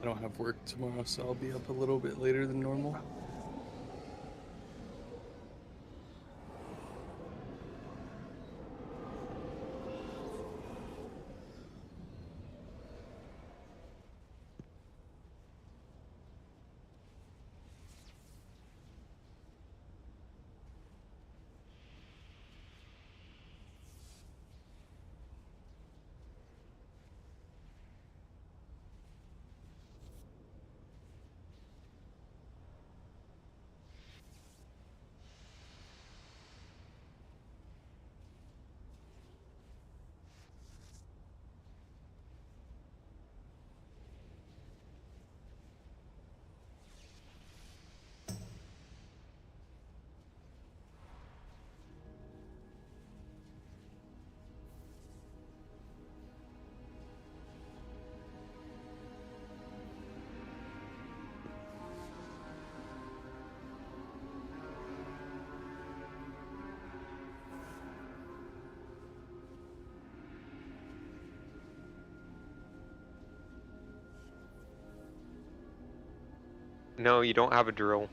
I don't have work tomorrow, so I'll be up a little bit later than normal. No, you don't have a drill.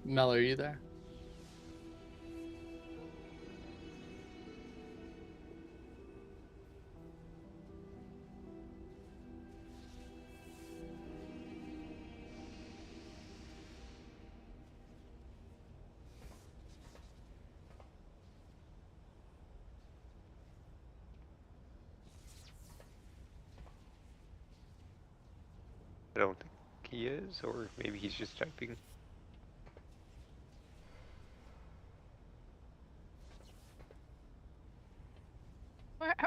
Mel, are you there? I don't think he is, or maybe he's just typing.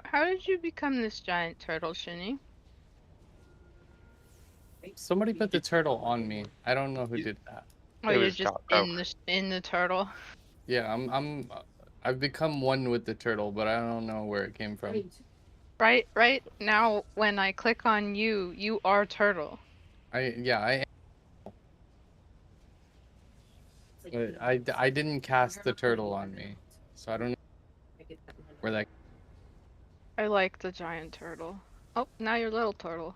How did you become this giant turtle, Shinny? Somebody put the turtle on me. I don't know who did that. Oh, you're just in the turtle. Yeah, I've become one with the turtle, but I don't know where it came from. Right now, when I click on you, you are turtle. I I didn't cast the turtle on me, so I don't know where that. I like the giant turtle. Oh, now you're little turtle.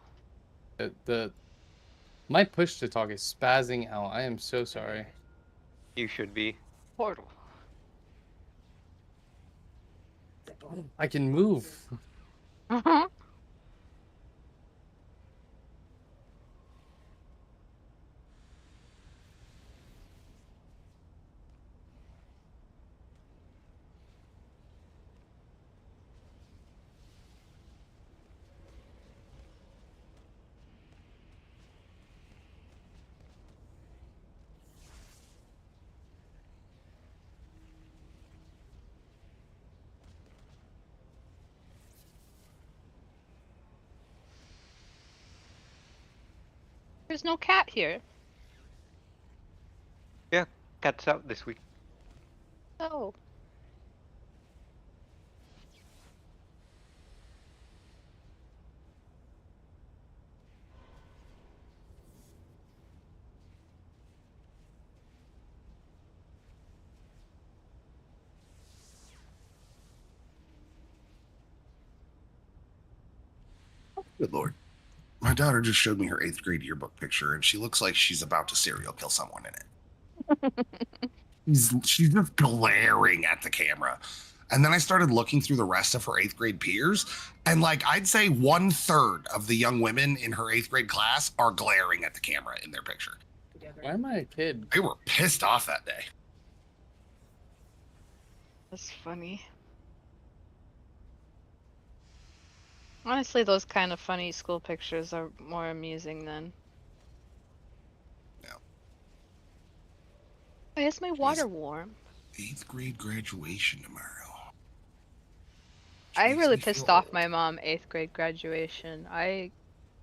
My push to talk is spazzing out. I am so sorry. You should be. Portal. I can move. Uh-huh. There's no cat here. Yeah, cat's out this week. Oh. Good lord. My daughter just showed me her 8th grade yearbook picture, and she looks like she's about to serial kill someone in it. She's just glaring at the camera. And then I started looking through the rest of her 8th grade peers, and like I'd say 1/3 of the young women in her 8th grade class are glaring at the camera in their picture. Why am I a kid? They were pissed off that day. That's funny. Honestly, those kind of funny school pictures are more amusing than. Yeah. Why is my water warm? 8th grade graduation tomorrow. I really pissed off my mom 8th grade graduation.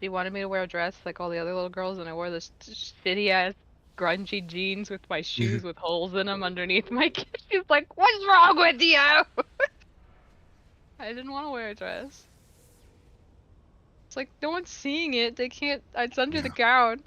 She wanted me to wear a dress like all the other little girls, and I wore this shitty ass grungy jeans with my shoes with holes in them underneath my. She's like, "What's wrong with you?" I didn't want to wear a dress. It's like no one's seeing it. They can't. It's under the gown.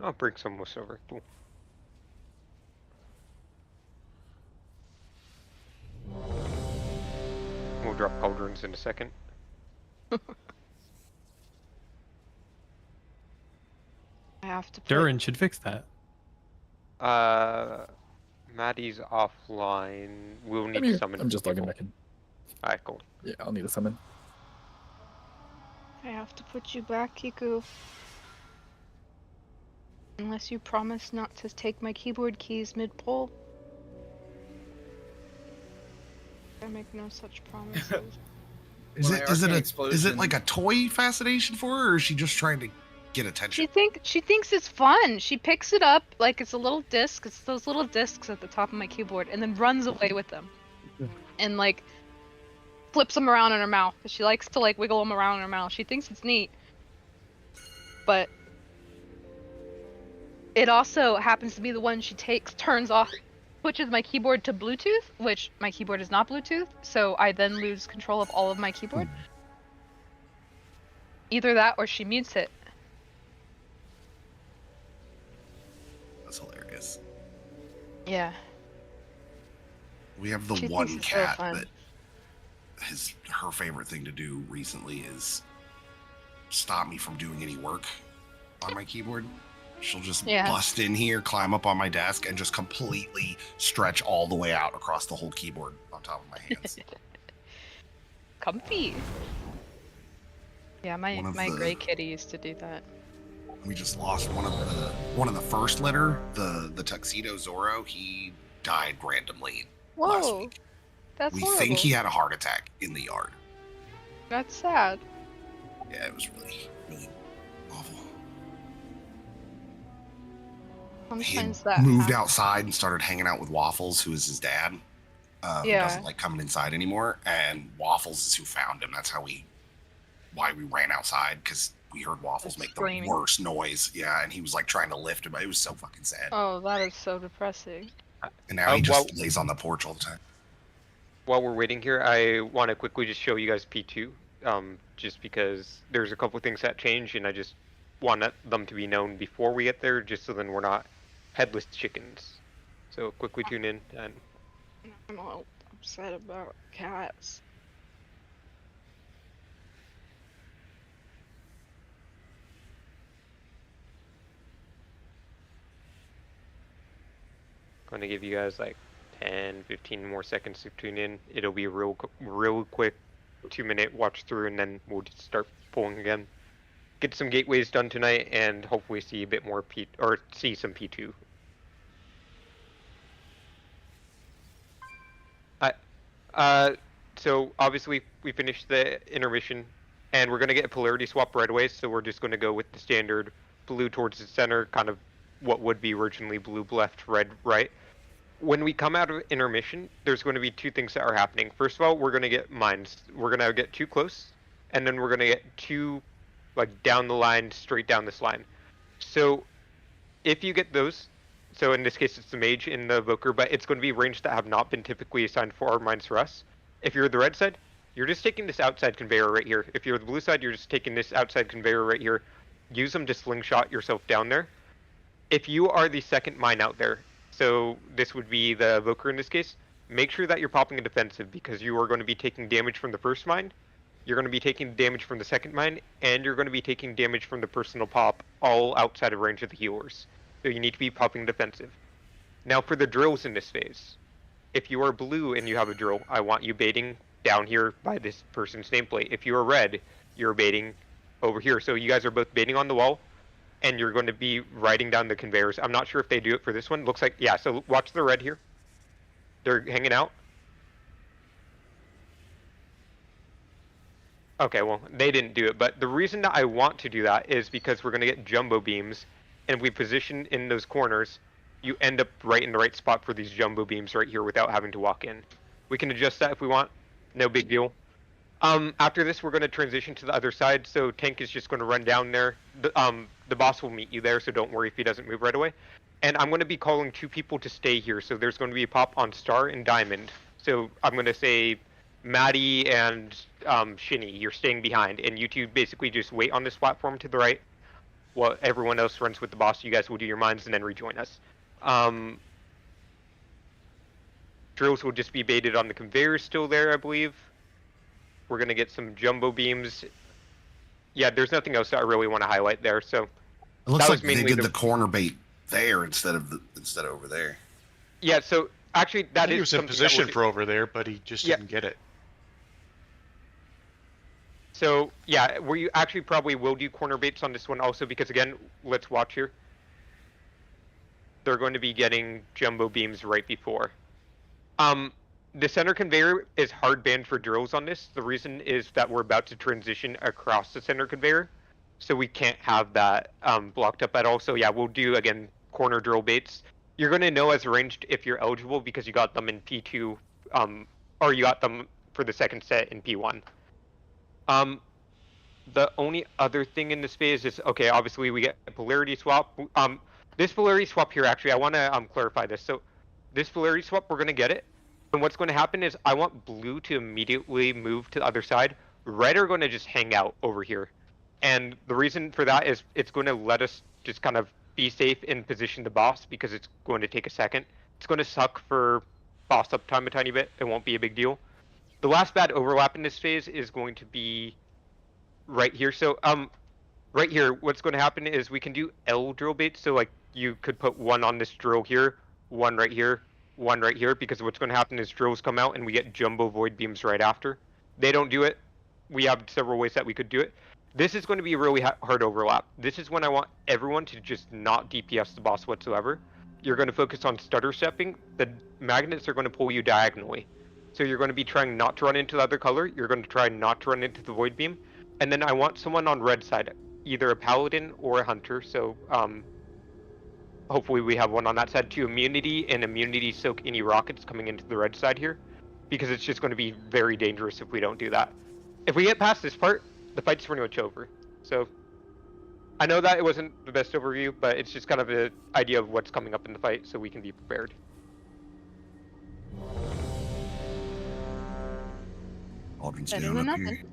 I'll bring some more over. Cool. We'll drop cauldrons in a second. I have to. Durin should fix that. Maddie's offline. We'll need to summon. I'm just logging back in. Alright, cool. Yeah, I'll need a summon. I have to put you back, Kiku. Unless you promise not to take my keyboard keys mid-pull. I make no such promises. Is it like a toy fascination for her, or is she just trying to get attention? She thinks it's fun. She picks it up like it's a little disc. It's those little discs at the top of my keyboard, and then runs away with them, and like flips them around in her mouth. She likes to like wiggle them around in her mouth. She thinks it's neat, but it also happens to be the one she turns off, switches my keyboard to Bluetooth, which my keyboard is not Bluetooth, so I then lose control of all of my keyboard. Either that or she mutes it. That's hilarious. Yeah. We have the She one thinks it's so cat fun. that her favorite thing to do recently is stop me from doing any work on my keyboard. She'll just bust in here, climb up on my desk, and just completely stretch all the way out across the whole keyboard on top of my hands. Comfy. Yeah, my gray kitty used to do that. We just lost one of the first litter, the tuxedo Zorro. He died randomly last Whoa, week. that's We horrible. think he had a heart attack in the yard. That's sad. Yeah, it was really, really awful. He Sometimes had that moved happens. outside and started hanging out with Waffles, who is his dad. Who Yeah. doesn't like coming inside anymore. And Waffles is who found him. That's why we ran outside, because we heard Waffles make Screaming. the worst noise. Yeah, and he was like trying to lift him. It was so fucking sad. Oh, that is so depressing. And now he just lays on the porch all the time. While we're waiting here, I want to quickly just show you guys P2, just because there's a couple things that change, and I just want them to be known before we get there, just so then we're not headless chickens. So quickly tune in, and I'm all upset about cats. going to give you guys like 10, 15 more seconds to tune in. It'll be a real quick 2-minute watch through, and then we'll just start pulling again. Get some gateways done tonight, and hopefully see a bit more see some P2. So obviously we finished the intermission, and we're gonna get a polarity swap right away. So we're just gonna go with the standard blue towards the center, kind of what would be originally blue left, red right. When we come out of intermission, there's going to be two things that are happening. First of all, we're going to get mines. We're going to get too close, and then we're going to get too, like, down the line, straight down this line. So if you get those, so in this case it's the mage in the evoker, but it's going to be range that have not been typically assigned for our mines for us. If you're the red side, you're just taking this outside conveyor right here. If you're the blue side, you're just taking this outside conveyor right here. Use them to slingshot yourself down there. If you are the second mine out there, so this would be the evoker in this case, make sure that you're popping a defensive, because you are going to be taking damage from the first mine, you're going to be taking damage from the second mine, and you're going to be taking damage from the personal pop, all outside of range of the healers. So you need to be popping defensive. Now for the drills in this phase, if you are blue and you have a drill, I want you baiting down here by this person's nameplate. If you are red, you're baiting over here. So you guys are both baiting on the wall, and you're going to be riding down the conveyors. I'm not sure if they do it for this one. Looks like, yeah, so watch the red here. They're hanging out. Okay, well, they didn't do it, but the reason that I want to do that is because we're going to get jumbo beams, and if we position in those corners, you end up right in the right spot for these jumbo beams right here without having to walk in. We can adjust that if we want. No big deal. After this, we're going to transition to the other side, so Tank is just going to run down there. The boss will meet you there, so don't worry if he doesn't move right away. And I'm going to be calling 2 people to stay here, so there's going to be a pop on Star and Diamond. So I'm going to say Maddie and Shinny, you're staying behind, and you two basically just wait on this platform to the right while everyone else runs with the boss. You guys will do your mines and then rejoin us. Drills will just be baited on the conveyors still there, I believe. We're going to get some jumbo beams. Yeah, there's nothing else that I really want to highlight there. So It looks that like was mainly they did the corner bait there instead of over there. Yeah, so actually that he is was in position for over there, but he just didn't get it. So yeah, we actually probably will do corner baits on this one also, because again, let's watch here. They're going to be getting jumbo beams right before. The center conveyor is hard banned for drills on this. The reason is that we're about to transition across the center conveyor, so we can't have that blocked up at all. So yeah, we'll do, again, corner drill baits. You're going to know as ranged if you're eligible because you got them in P2, or you got them for the second set in P1. The only other thing in this phase is, okay, obviously we get a polarity swap. This polarity swap here, actually, I want to clarify this. So this polarity swap, we're going to get it. And what's going to happen is I want blue to immediately move to the other side. Red are going to just hang out over here. And the reason for that is it's going to let us just kind of be safe and position the boss, because it's going to take a second. It's going to suck for boss uptime a tiny bit. It won't be a big deal. The last bad overlap in this phase is going to be right here. So right here, what's going to happen is we can do L drill baits. So like you could put one on this drill here, one right here, one right here, because what's going to happen is drills come out and we get jumbo void beams right after. They don't do it. We have several ways that we could do it. This is going to be a really hard overlap. This is when I want everyone to just not DPS the boss whatsoever. You're going to focus on stutter stepping. The magnets are going to pull you diagonally. So you're going to be trying not to run into the other color. You're going to try not to run into the void beam. And then I want someone on red side, either a paladin or a hunter. So hopefully we have one on that side to immunity, and immunity soak any rockets coming into the red side here, because it's just going to be very dangerous if we don't do that. If we get past this part, the fight's pretty much over. So I know that it wasn't the best overview, but it's just kind of an idea of what's coming up in the fight so we can be prepared. Aldrin's Better down than up nothing. here.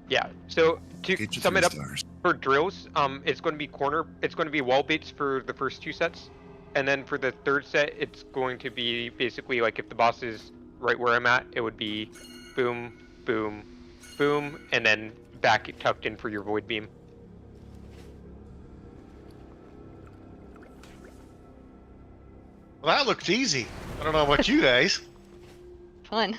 Yeah, so to Get your sum it 3 up, stars. for drills, it's going to be wall baits for the first 2 sets. And then for the 3rd set, it's going to be basically like if the boss is right where I'm at, it would be boom, boom, boom, and then back tucked in for your void beam. Well, that looked easy. I don't know about you guys. Fun.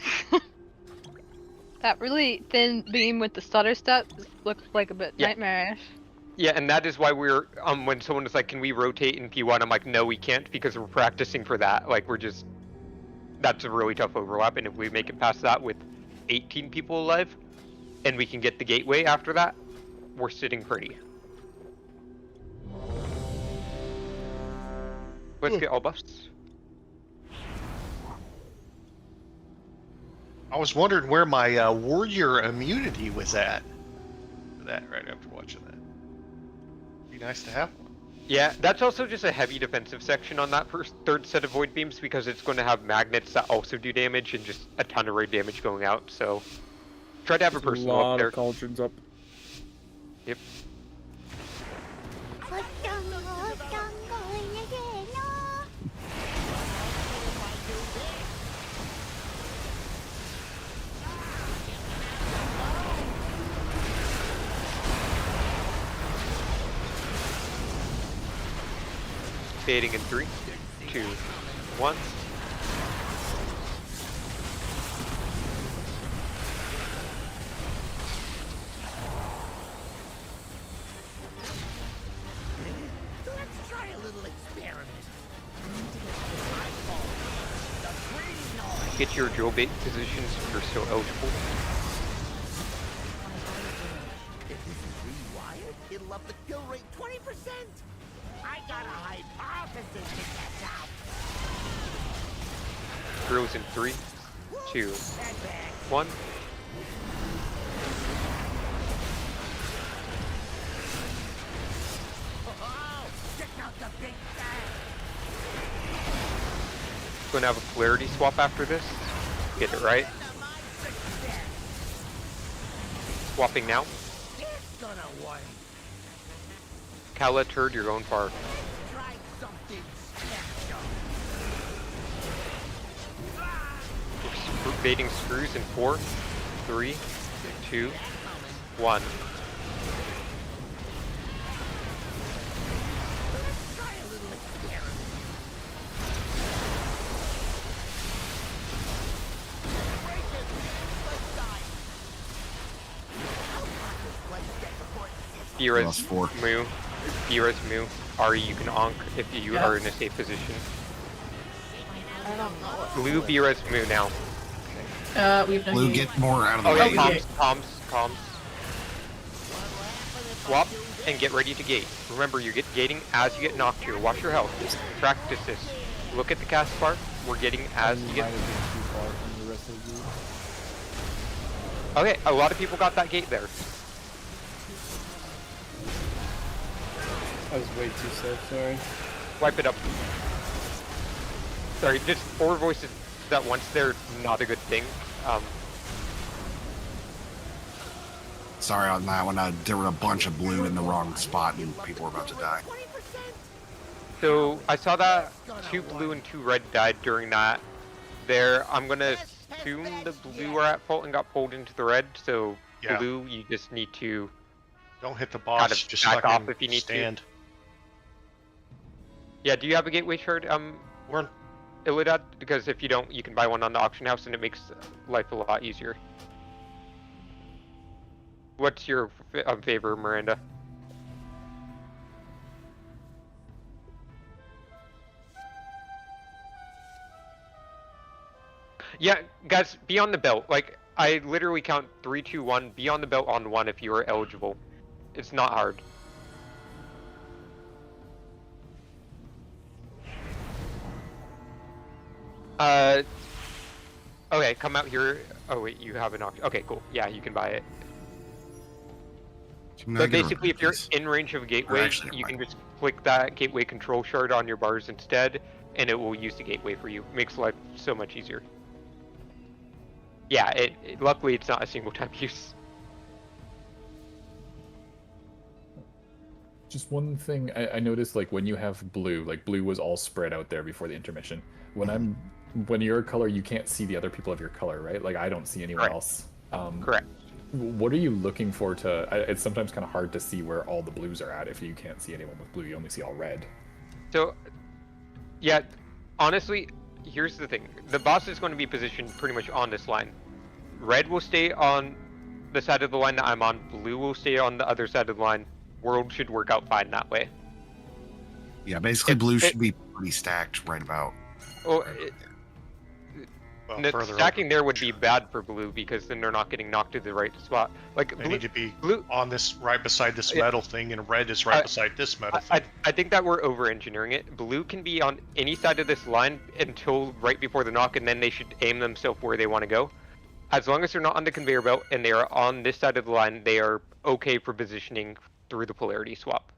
That really thin beam with the stutter steps looks like a bit nightmarish. Yeah, and that is why we're when someone was like, "Can we rotate in P1?" I'm like, "No, we can't because we're practicing for that." Like that's a really tough overlap, and if we make it past that with 18 people alive, and we can get the gateway after that, we're sitting pretty. Let's get all buffs. I was wondering where my warrior immunity was at. For that, right after watching that. Be nice to have one. Yeah, that's also just a heavy defensive section on that first 3rd set of void beams because it's going to have magnets that also do damage and just a ton of raid damage going out. So try to have a personal up there. Of cauldrons up. Yep. Fading in 3, 2, 1. Let's try a little experiment. Get your drill bait positions if you're still eligible. If this is rewired, it'll up the kill rate 20%. I got a hypothesis to test out. Drills in 3, 2, 1. Oh, check out the big bang. Gonna have a polarity swap after this. Get it right. Swapping now. It's gonna work. Kala turd, you're going far. Try something special. Baiting screws in 4, 3, 2, 1. Try a little experiment. Break it. Let's die. How far does life get before it Bira's +4. Moo. Bira's Moo. Ari, you can onk if you are in a safe position. I don't know what. Blue Bira's Moo now. We have no Blue, gate. get more out of the Oh yeah, way. comms. Swap and get ready to gate. Remember, you get gating as you get knocked here. Watch your health. Practice this. Look at the cast bar. We're getting as you get. Okay, a lot of people got that gate there. I was way too safe, sorry. Wipe it up. Sorry, just 4 voices that once they're not a good thing. Sorry on that one. There were a bunch of blue in the wrong spot and people were about to die. So I saw that 2 blue and 2 red died during that. There, I'm gonna assume the blue were at fault and got pulled into the red. So Yeah. blue, you just need to Don't hit the boss. kind of Just back fucking off if you need stand. to. Yeah, do you have a gateway shard, Illidad? Because if you don't, you can buy one on the auction house and it makes life a lot easier. What's your favor, Miranda? Yeah, guys, be on the belt. Like, I literally count 3, 2, 1. Be on the belt on 1 if you are eligible. It's not hard. Okay, come out here. Oh wait, you have an option. Okay, cool. Yeah, you can buy it. But basically, if you're in range of a gateway, you can just click that gateway control shard on your bars instead, and it will use the gateway for you. Makes life so much easier. Yeah, luckily it's not a single time use. Just one thing I noticed, like when you have blue, like blue was all spread out there before the intermission. When you're a color, you can't see the other people of your color, right? Like I don't see anyone else. Correct. What are you looking for to? It's sometimes kind of hard to see where all the blues are at if you can't see anyone with blue. You only see all red. So, yeah, honestly, here's the thing. The boss is going to be positioned pretty much on this line. Red will stay on the side of the line that I'm on. Blue will stay on the other side of the line. World should work out fine that way. Yeah, basically blue should be pretty stacked right about. Oh, further stacking there would be bad for blue because then they're not getting knocked to the right spot. Like they need to be on this right beside this metal thing, and red is right beside this metal thing. I think that we're over-engineering it. Blue can be on any side of this line until right before the knock, and then they should aim themselves where they want to go. As long as they're not on the conveyor belt and they are on this side of the line, they are okay for positioning through the polarity swap.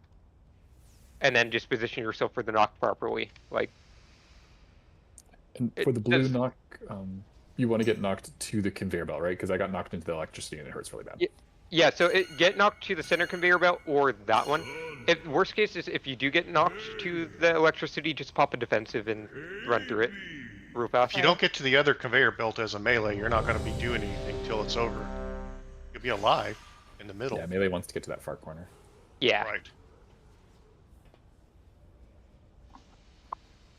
And then just position yourself for the knock properly. Like. And for the blue knock, you want to get knocked to the conveyor belt, right? Because I got knocked into the electricity and it hurts really bad. Yeah, so get knocked to the center conveyor belt or that one. Worst case is if you do get knocked to the electricity, just pop a defensive and run through it real fast. If you don't get to the other conveyor belt as a melee, you're not going to be doing anything till it's over. You'll be alive in the middle. Yeah, melee wants to get to that far corner. Yeah. Right.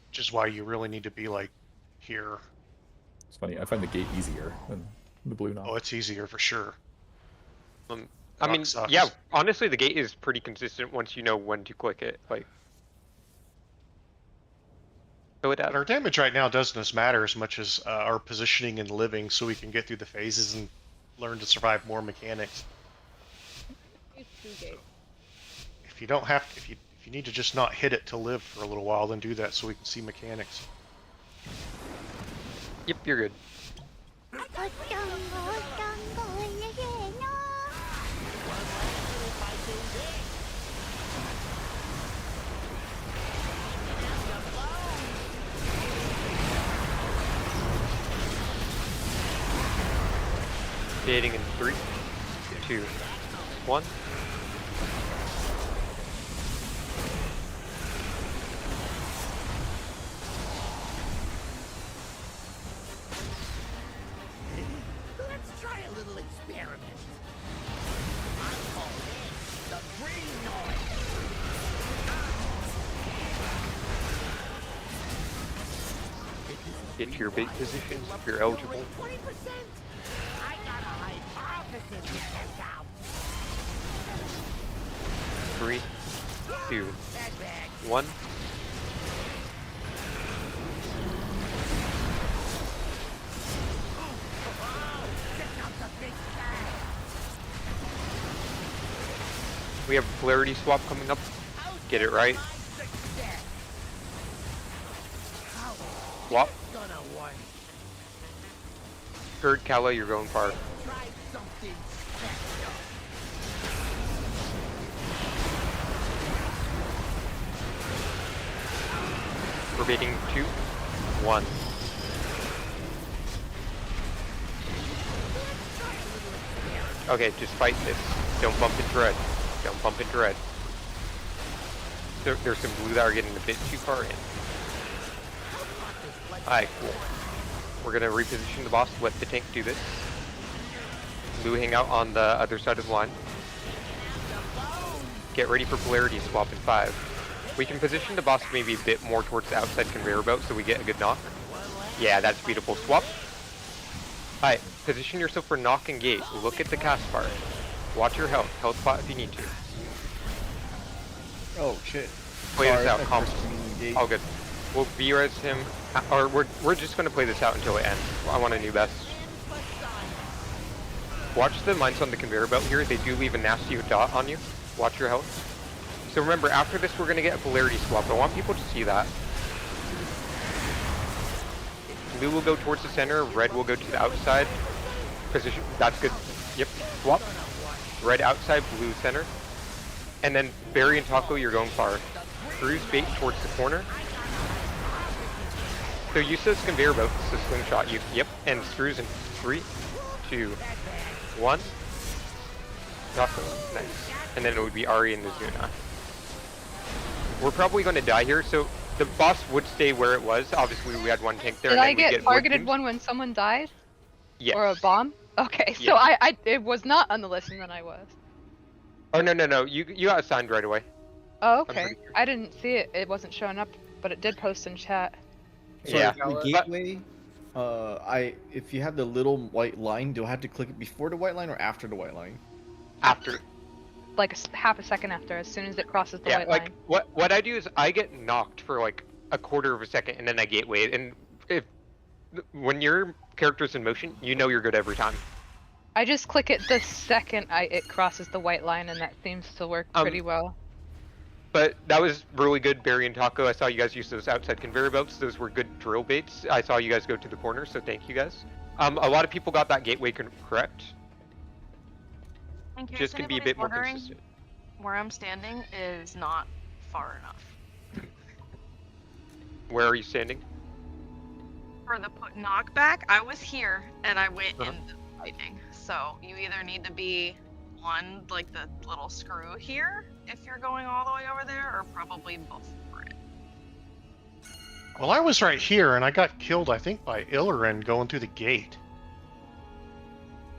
Which is why you really need to be like here. It's funny, I find the gate easier than the blue knock. Oh, it's easier for sure. I mean, yeah, honestly, the gate is pretty consistent once you know when to click it. Like, but our damage right now doesn't matter as much as our positioning and living, so we can get through the phases and learn to survive more mechanics. If you don't have, if you need to just not hit it to live for a little while, then do that so we can see mechanics. Yep, you're good. Dating in 3, 2, 1. Let's try a little experiment. I call this the green noise. Get to your bait positions if you're eligible. 20%. I got a hypothesis to test out. 3, 2, 1. We have polarity swap coming up. Get it right. Swap. Third Kala, you're going far. We're beating 2, 1. Okay, just fight this. Don't bump into red. Don't bump into red. There's some blue that are getting a bit too far in. Alright, cool. We're gonna reposition the boss, let the tank do this. Blue hang out on the other side of the line. Get ready for polarity swap in 5. We can position the boss maybe a bit more towards the outside conveyor belt so we get a good knock. Yeah, that's beautiful. Swap. Alright, position yourself for knock and gate. Look at the cast bar. Watch your health. Health spot if you need to. Oh shit. Play this Sorry, out. I Calm. pressed community gate. All good. We'll V-res him, or we're just gonna play this out until it ends. I want a new best. Watch the mines on the conveyor belt here. They do leave a nasty dot on you. Watch your health. So remember, after this, we're gonna get a polarity swap. I want people to see that. Blue will go towards the center. Red will go to the outside position. That's good. Yep. Swap. Red outside, blue center. And then Barry and Taco, you're going far. Crew's bait towards the corner. So use those conveyor belts to slingshot you. Yep. And screws in 3, 2, 1. Taco. Nice. And then it would be Ari and Mizuna. We're probably going to die here, so the boss would stay where it was. Obviously, we had one tank there. Did and I then get targeted one when someone died? Yes. Or a bomb? Okay, so Yes. it was not on the list, and then I was. Oh no! You got assigned right away. Oh, okay. I didn't see it. It wasn't showing up, but it did post in chat. Sorry, Yeah. the gateway. If you have the little white line, do I have to click it before the white line or after the white line? After. Like half a second after, as soon as it crosses the Yeah, white like line. what I do is I get knocked for like a quarter of a second, and then I gateway. And when your character's in motion, you know you're good every time. I just click it the second it crosses the white line, and that seems to work pretty well. But that was really good, Barry and Taco. I saw you guys use those outside conveyor belts. Those were good drill baits. I saw you guys go to the corner, so thank you guys. A lot of people got that gateway correct. In case Just can be a bit more wondering, consistent. where I'm standing is not far enough. Where are you standing? For the knockback, I was here and I went into fighting. So you either need to be on like the little screw here if you're going all the way over there, or probably before it. Well, I was right here, and I got killed, I think, by Illirin going through the gate.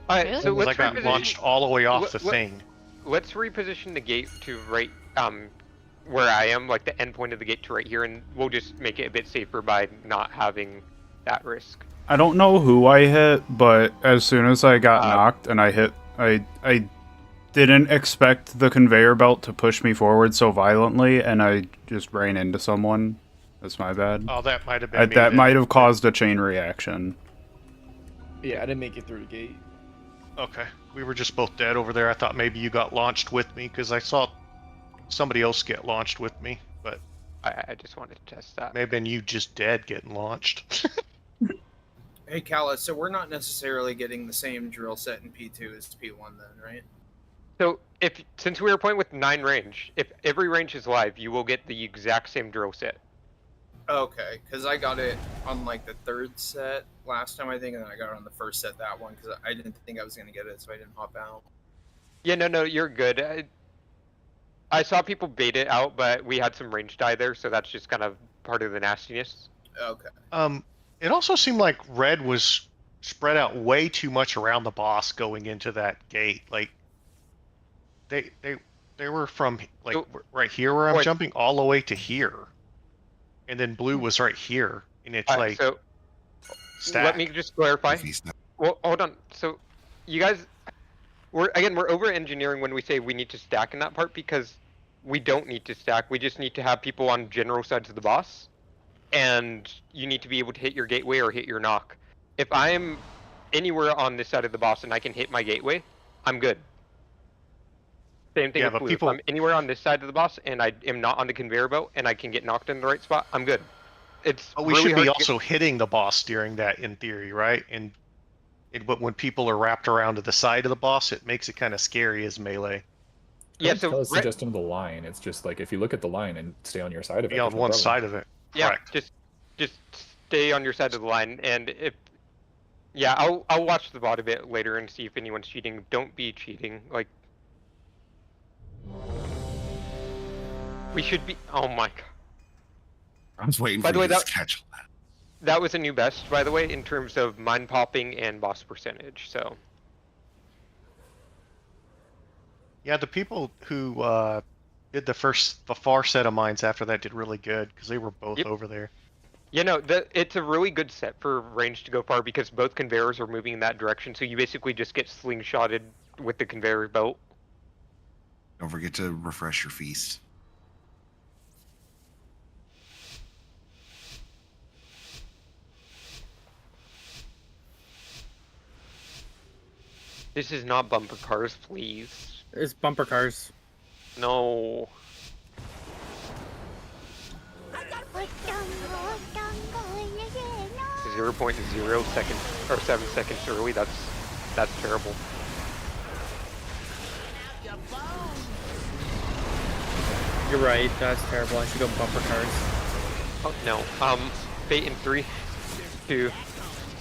Alright, so Because I let's got launched all the way off the thing. Let's reposition the gate to right where I am, like the end point of the gate to right here, and we'll just make it a bit safer by not having that risk. I don't know who I hit, but as soon as I got knocked and I hit, I didn't expect the conveyor belt to push me forward so violently, and I just ran into someone. That's my bad. Oh, that might have been me That then. might have caused a chain reaction. Yeah, I didn't make it through the gate. Okay, we were just both dead over there. I thought maybe you got launched with me, because I saw somebody else get launched with me, but... I just wanted to test that. May have been you just dead getting launched. Hey, Calla, so we're not necessarily getting the same drill set in P2 as P1 then, right? So, since we were playing with 9 range, if every range is live, you will get the exact same drill set. Okay, because I got it on like the 3rd set last time, I think, and then I got it on the 1st set that one, because I didn't think I was going to get it, so I didn't hop out. Yeah, no, you're good. I saw people bait it out, but we had some range die there, so that's just kind of part of the nastiness. Okay. It also seemed like Red was spread out way too much around the boss going into that gate. Like, they were from, like, right here where I'm jumping all the way to here. And then Blue was right here. And it's like... So, stacked. let me just clarify. Well, hold on. So, you guys... We're over-engineering when we say we need to stack in that part, because we don't need to stack. We just need to have people on general sides of the boss. And you need to be able to hit your gateway or hit your knock. If I am anywhere on this side of the boss and I can hit my gateway, I'm good. Same thing with Blue. If I'm anywhere on this side of the boss and I am not on the conveyor belt and I can get knocked in the right spot, I'm good. It's But we really should be hard to also hitting the boss during that, in theory, right? But when people are wrapped around to the side of the boss, it makes it kind of scary as melee. Yeah, so tell a suggestion of the line. It's just like if you look at the line and stay on your side of it. Be on one side of it. Yeah, Correct. just stay on your side of the line, and I'll watch the bot a bit later and see if anyone's cheating. Don't be cheating. Like, we should be. Oh my god. I was waiting By for the way, you to schedule that. That was a new best, by the way, in terms of mine popping and boss percentage. So. Yeah, the people who did the far set of mines after that did really good, because they were both over there. You know, it's a really good set for range to go far, because both conveyors are moving in that direction, so you basically just get slingshotted with the conveyor belt. Don't forget to refresh your feast. This is not bumper cars, please. It's bumper cars. No. 0.0 seconds or 7 seconds early. That's terrible. You're right. That's terrible. I should go bumper cars. Oh no. Fate in 3, 2,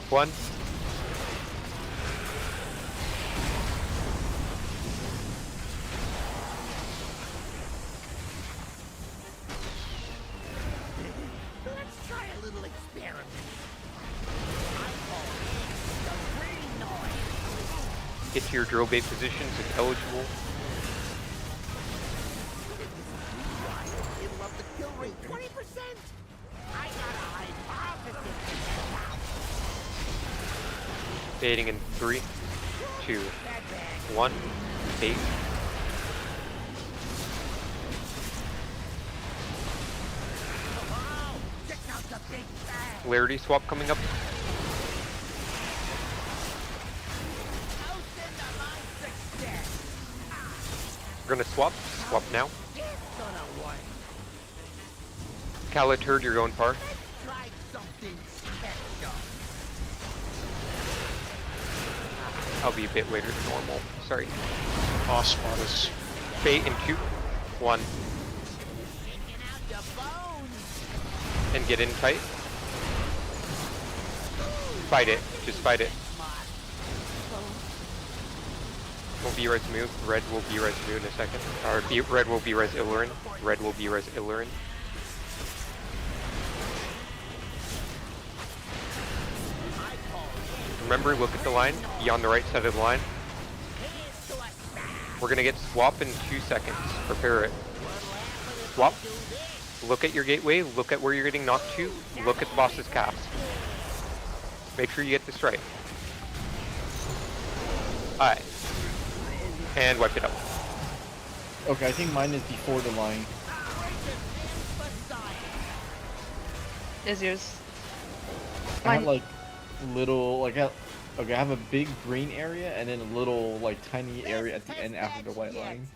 1. Let's try a little experiment. Get to your drill bait positions if eligible. It'll up the kill rate 20%. I got a hypothesis. Baiting in 3, 2, 1. Bait. Polarity swap coming up. We're gonna swap. Swap now. Caliturd, you're going far. I'll be a bit later than normal. Sorry. Boss spot is. Fate in 2, 1. And get in tight. Fight it. Just fight it. Will be res move. Red will be res move in a second. Or red will be res Illurin. Red will be res Illurin. Remember, look at the line. Be on the right side of the line. We're gonna get swap in 2 seconds. Prepare it. Swap. Look at your gateway. Look at where you're getting knocked to. Look at the boss's cast. Make sure you get this right. Alright. And wipe it up. Okay, I think mine is before the line. Is yours? I have like little, like, okay, I have a big green area and then a little, like, tiny area at the end after the white line.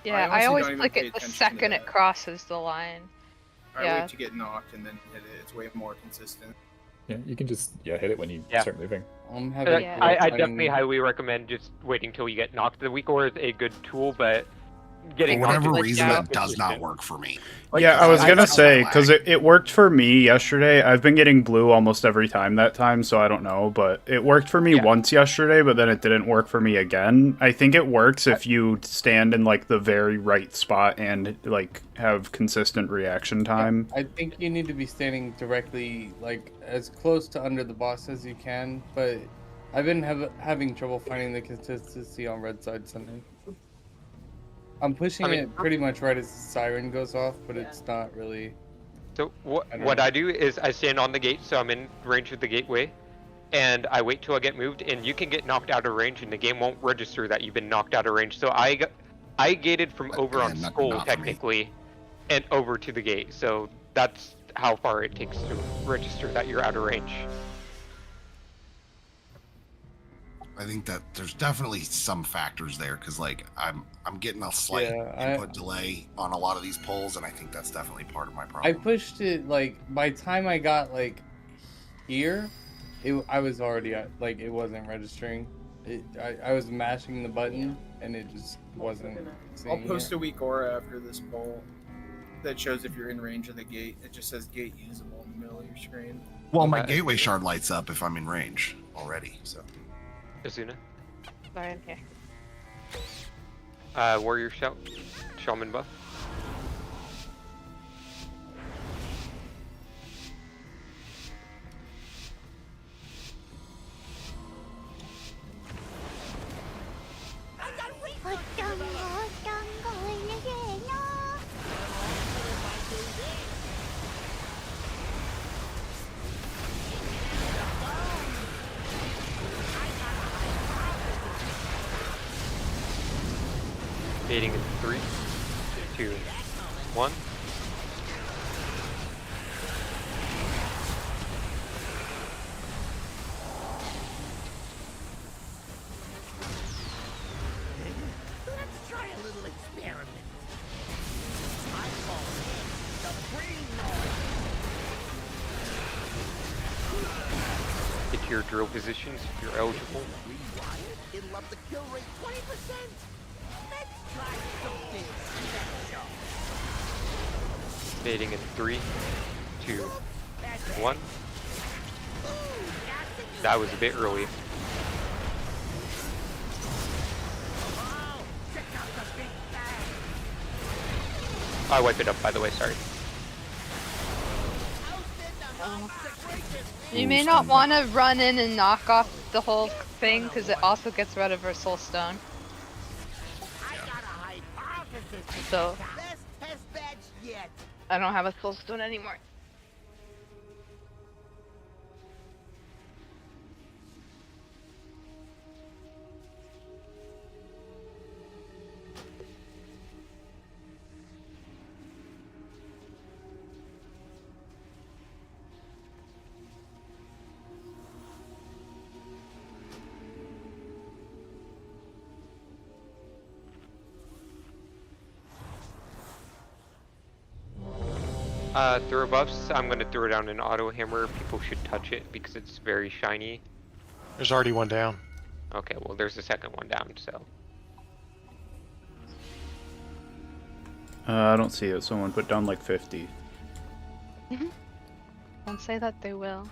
Yeah, I always click it the second it crosses the line. I wait to get knocked and then hit it. It's way more consistent. Yeah, you can just hit it when you start moving. I definitely highly recommend just waiting till you get knocked. The weak ore is a good tool, but getting for whatever knocked reason that does not work for me. Yeah, I was gonna say, because it worked for me yesterday. I've been getting blue almost every time that time, so I don't know. But it worked for me once yesterday, but then it didn't work for me again. I think it works if you stand in, like, the very right spot and, like, have consistent reaction time. I think you need to be standing directly, like, as close to under the boss as you can, but I've been having trouble finding the consistency on red side Sunday. I'm pushing it pretty much right as the siren goes off, but it's not really. So what I do is I stand on the gate, so I'm in range of the gateway, and I wait till I get moved, and you can get knocked out of range, and the game won't register that you've been knocked out of range. So I gated from over on Skull technically, and over to the gate. So that's how far it takes to register that you're out of range. I think that there's definitely some factors there because, like, I'm getting a slight input delay on a lot of these polls, and I think that's definitely part of my problem. I pushed it, like, by the time I got, like, here, I was already at, like, it wasn't registering. I was mashing the button, and it just wasn't I'll post a weak aura after this poll that shows if you're in range of the gate. It just says gate usable in the middle of your screen. Well, my gateway shard lights up if I'm in range already, so. Azuna. Sorry, I'm here. Warrior shout. Shaman buff. Baiting in 3, 2, 1. Let's try a little experiment. I call it the brain noise. Get to your drill positions if you're eligible. Rewired, it'll up the kill rate 20%. Let's try something special. Baiting in 3, 2, 1. That was a bit early. I wiped it up, by the way, sorry. You may not want to run in and knock off the whole thing because it also gets rid of her soul stone. So I don't have a soul stone anymore. Throw buffs, I'm gonna throw down an auto hammer. People should touch it because it's very shiny. There's already one down. Okay, well there's the second one down, so. I don't see it. Someone put down like 50. Don't say that they will.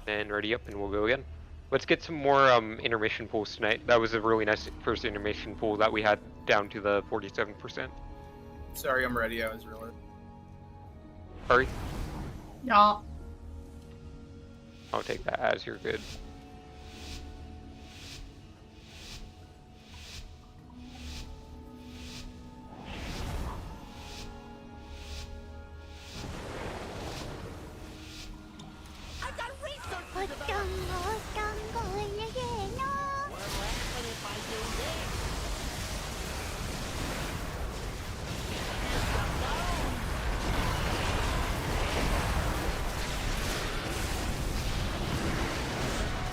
And ready up, and we'll go again. Let's get some more intermission pulls tonight. That was a really nice first intermission pull that we had down to the 47%. Sorry, I'm ready. I was really. Hurry. Yeah. I'll take that as you're good. I've got research to develop. What will happen if I do this?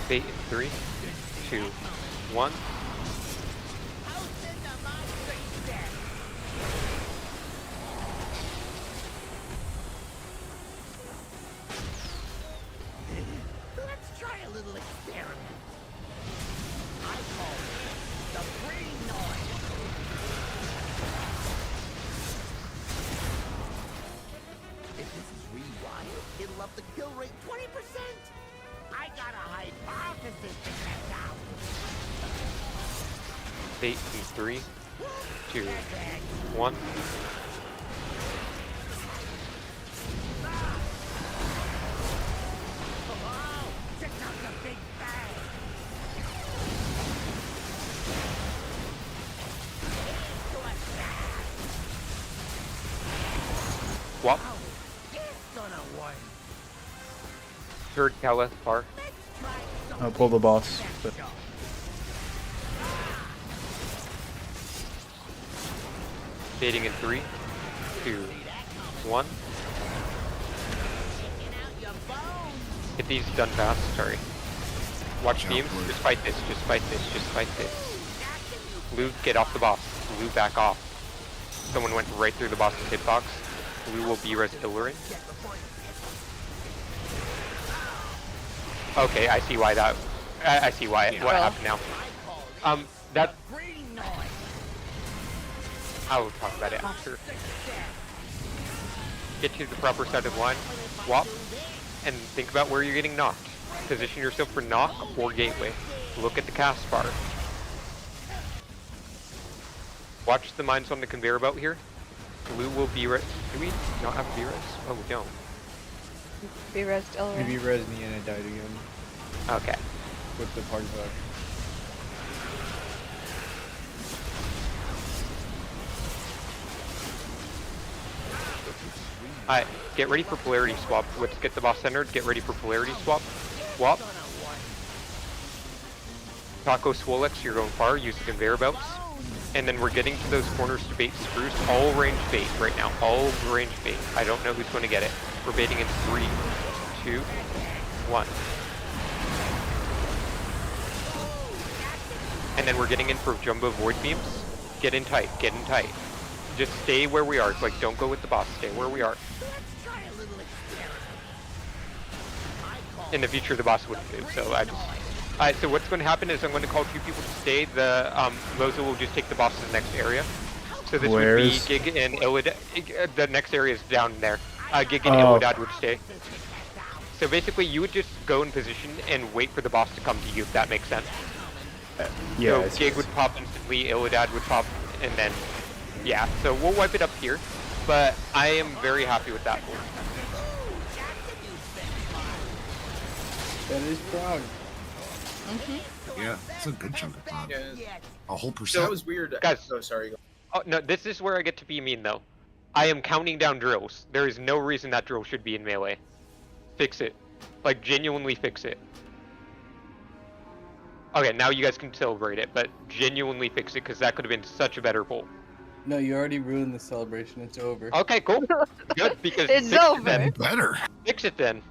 Bait in 3, 2, 1. Let's try a little experiment. I call it the brain noise. If this is rewired, it'll up the kill rate 20%. I got a hypothesis to test out. Bait in 3, 2, 1. Check out the big bang. Swap. It's gonna work. Third Kala, far. I'll pull the boss. But... Baiting in 3, 2, 1. Get these done fast, sorry. Watch beams, just fight this, just fight this, just fight this. Blue, get off the boss. Blue, back off. Someone went right through the boss's hitbox. Blue will be res Illurin. Okay, I see why that. I see why what happened now. That. I'll talk about it after. Get to the proper side of the line, swap, and think about where you're getting knocked. Position yourself for knock or gateway. Look at the cast bar. Watch the mines on the conveyor belt here. Blue will be res. Do we not have B-res? Oh, we don't. Be res Illurin. Maybe res me and I died again. Okay. With the party bug. Alright, get ready for polarity swap. Let's get the boss centered. Get ready for polarity swap. Swap. Taco Swolex, you're going far, use the conveyor belts. And then we're getting to those corners to bait Spruce. All range bait right now. All range bait. I don't know who's going to get it. We're baiting in 3, 2, 1. And then we're getting in for jumbo void beams. Get in tight. Get in tight. Just stay where we are. Like, don't go with the boss. Stay where we are. In the future, the boss wouldn't do. So I just... so what's going to happen is I'm going to call 2 people to stay. The Moza will just take the boss to the next area. So this would be Gig and Illidad. The next area is down there. Gig and Illidad would stay. So basically, you would just go in position and wait for the boss to come to you, if that makes sense. Yeah. So Gig would pop instantly, Illidad would pop, and then, yeah. So we'll wipe it up here, but I am very happy with that board. That is prog. Yeah, it's a good chunk of prog. Yeah. A whole %. So it was weird. Guys, oh, sorry. Oh, no, this is where I get to be mean, though. I am counting down drills. There is no reason that drill should be in melee. Fix it. Like, genuinely fix it. Okay, now you guys can celebrate it, but genuinely fix it, because that could have been such a better pull. No, you already ruined the celebration. It's over. Okay, cool. Good, because it's fix over. It then. Better. Fix it then.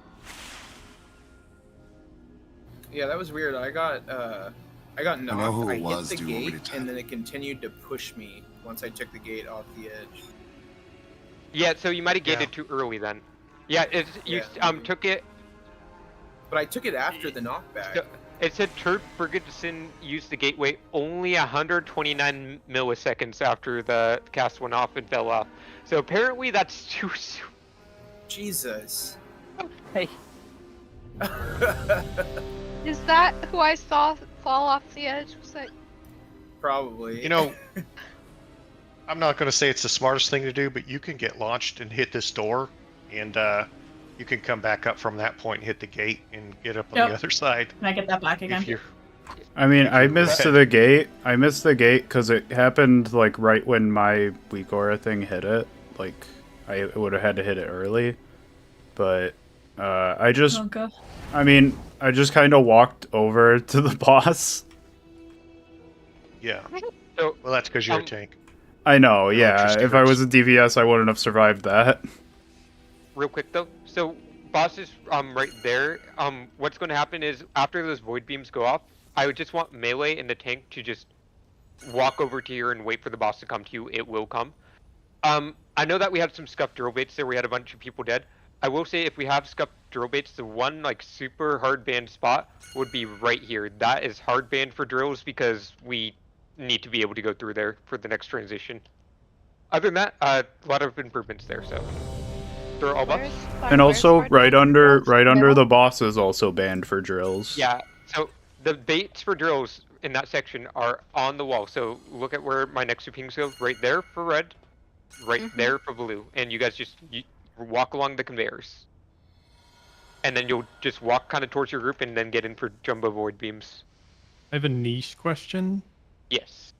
Yeah, that was weird. I got knocked. I know who it hit was. the Do you want me gate, to and then it continued to push me once I took the gate off the edge. Yeah, so you might have gated too early then. Yeah, you took it. But I took it after the knockback. So, it said Turd Ferguson used the gateway only 129 milliseconds after the cast went off and fell off. So apparently that's too soon. Jesus. Hey. Is that who I saw fall off the edge? Was that... Probably. You know, I'm not going to say it's the smartest thing to do, but you can get launched and hit this door, and you can come back up from that point and hit the gate and get up on the other side. Can I get that back again? I mean, I missed the gate. I missed the gate because it happened like right when my weak aura thing hit it. Like, I would have had to hit it early, but I just, I mean, I just kind of walked over to the boss. Yeah. Well, that's because you're a tank. I know. Yeah. If I was a DVS, I wouldn't have survived that. Real quick though, so boss is right there. What's going to happen is after those void beams go off, I would just want melee and the tank to just walk over to here and wait for the boss to come to you. It will come. I know that we had some scuffed drill baits there. We had a bunch of people dead. I will say if we have scuffed drill baits, the one like super hard banned spot would be right here. That is hard banned for drills because we need to be able to go through there for the next transition. Other than that, a lot of improvements there. So they're all buffs. And also, right under the boss is also banned for drills. Yeah. So the baits for drills in that section are on the wall. So look at where my next two pings go. Right there for red, right there for blue, and you guys just walk along the conveyors. And then you'll just walk kind of towards your group and then get in for jumbo void beams. I have a niche question. Yes.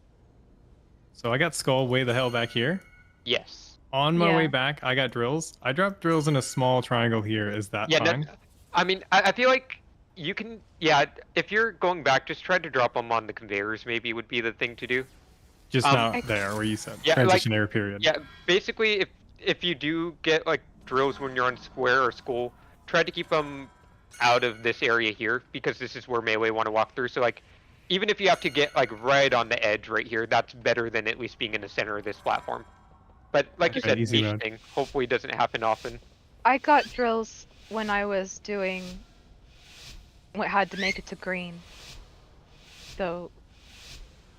So I got Skull way the hell back here. Yes. On my way back, I got drills. I dropped drills in a small triangle here. Is that fine? I mean, I feel like you can, if you're going back, just try to drop them on the conveyors maybe would be the thing to do. Just not there where you said transitionary period. Yeah, basically if you do get like drills when you're on square or skull, try to keep them out of this area here because this is where melee want to walk through. So like, even if you have to get like right on the edge right here, that's better than at least being in the center of this platform. But like you said, niche thing. Hopefully it doesn't happen often. I got drills when I was doing what had to make it to green. So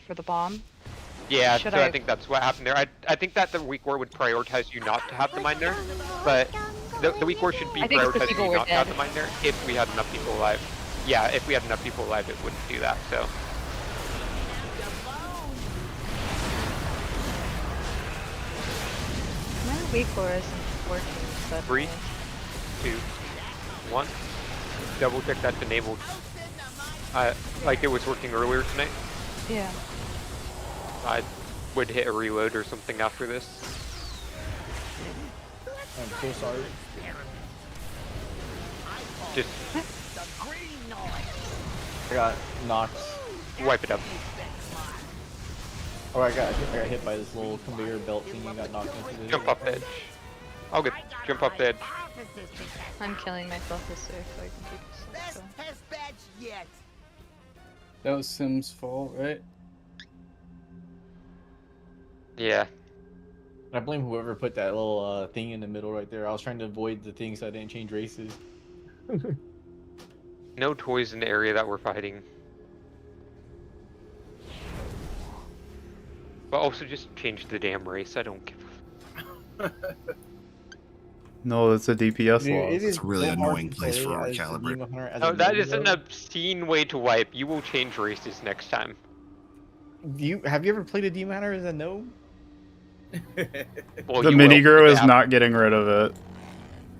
for the bomb. Yeah, so I think that's what happened there. I think that the weak war would prioritize you not to have the mine there, but the weak war should be prioritizing you not to have the mine there if we had enough people alive. Yeah, if we had enough people alive, it wouldn't do that, so. My weak war isn't working suddenly. 3, 2, 1. Double check that's enabled. Like it was working earlier tonight. Yeah. I would hit a reload or something after this. I'm so sorry. Just I got knocked wipe it up. Oh, I got hit by this little conveyor belt thing and got knocked into the... Jump off the edge. I'll get jump off the edge. I'm killing myself this way so I can keep this stuff going. That was Sim's fault, right? Yeah. I blame whoever put that little thing in the middle right there. I was trying to avoid the thing so I didn't change races. No toys in the area that we're fighting. But also just change the damn race. I don't give a No, it's a DPS Dude, loss. it is It's a really so hard annoying to place play for a as the recalibrate. Demon Hunter as No, a that noob, is an though. obscene way to wipe. You will change races next time. Have you ever played a Demon Hunter as a gnome? Well, The you mini will. grew is Yeah. not getting rid of it.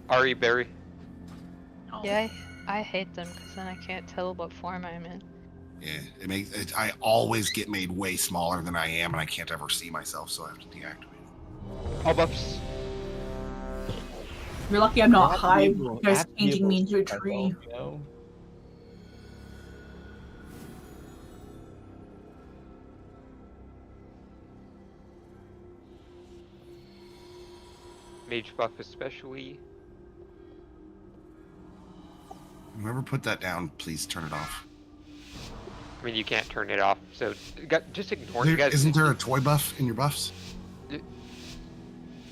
Ari Berry. Yeah, I hate them because then I can't tell what form I'm in. Yeah, it makes it, I always get made way smaller than I am, and I can't ever see myself, so I have to deactivate. All buffs. You're lucky I'm not I high. have to be You able- guys I have to be changing able me to into a see myself, tree. you know? Mage buff especially. Whoever put that down, please turn it off. I mean, you can't turn it off, so just ignore it. There, You guys, isn't there a toy buff in your buffs?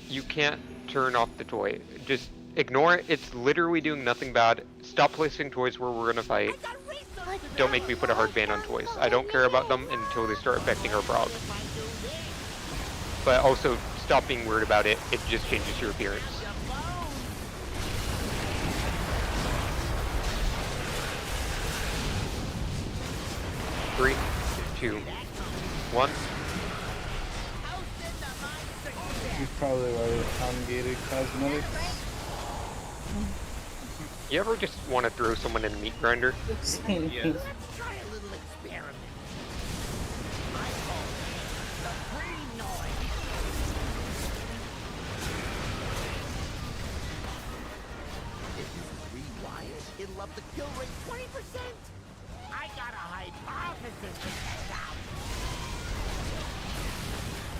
you can't turn off the toy. Just ignore it. It's literally doing nothing bad. Stop placing toys where we're gonna fight. Don't make me put a hard ban on toys. I don't care about them until they start affecting our prog. But also, stop being weird about it. It just changes your appearance. Three, two, one. He's probably already ungated cosmetics. You ever just want to throw someone in a meat grinder? Yes. Try a little experiment. I call it the free noise. If this is rewired, it'll up the kill rate 20%. I got a hypothesis to test out.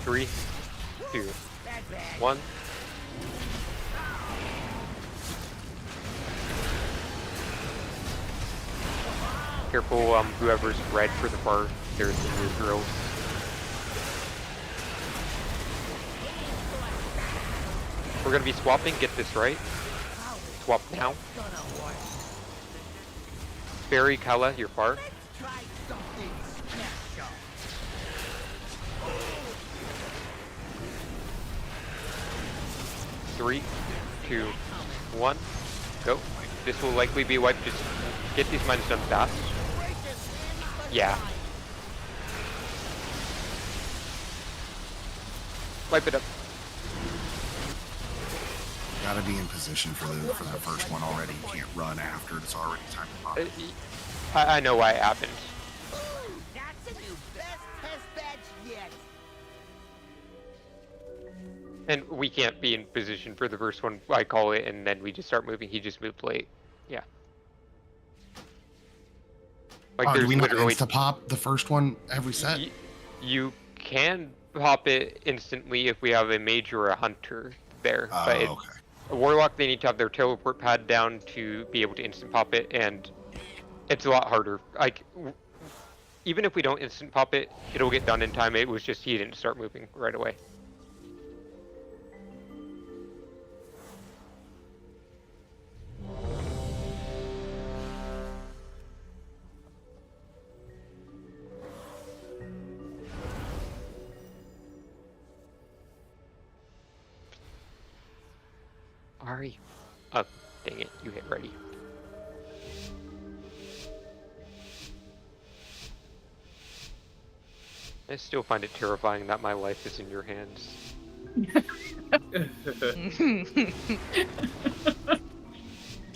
3, 2, 1. Careful, whoever's red for the bar, there's the new drills. We're gonna be swapping, get this right. Swap now. Barry, Kala, you're far. Three, 2, 1, go. This will likely be wiped. Just get these mines done fast. Yeah. Wipe it up. Gotta be in position for the first one already. You can't run after it's already time to pop. I know why it happened. That's a new best test badge yet. And we can't be in position for the first one. I call it, and then we just start moving. He just moved late. Yeah. Like Do there's we not literally insta-pop the first one every set? you can pop it instantly if we have a mage or a hunter there. Oh, But okay. a warlock, they need to have their teleport pad down to be able to instant pop it, and it's a lot harder. Like even if we don't instant pop it, it'll get done in time. It was just he didn't start moving right away. Ari. Oh, dang it. You hit ready. I still find it terrifying that my life is in your hands.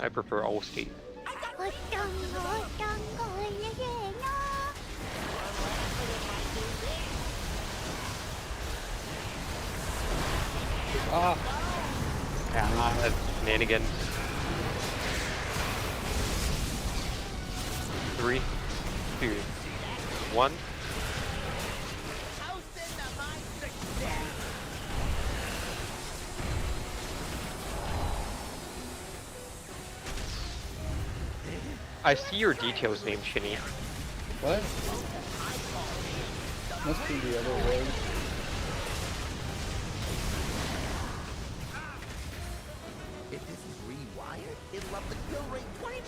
I prefer all state. Ah. That's shenanigans. 3, 2, 1. I see your details name, Shinny. What? Must be the other way. If this is rewired, it'll up the kill rate 20%.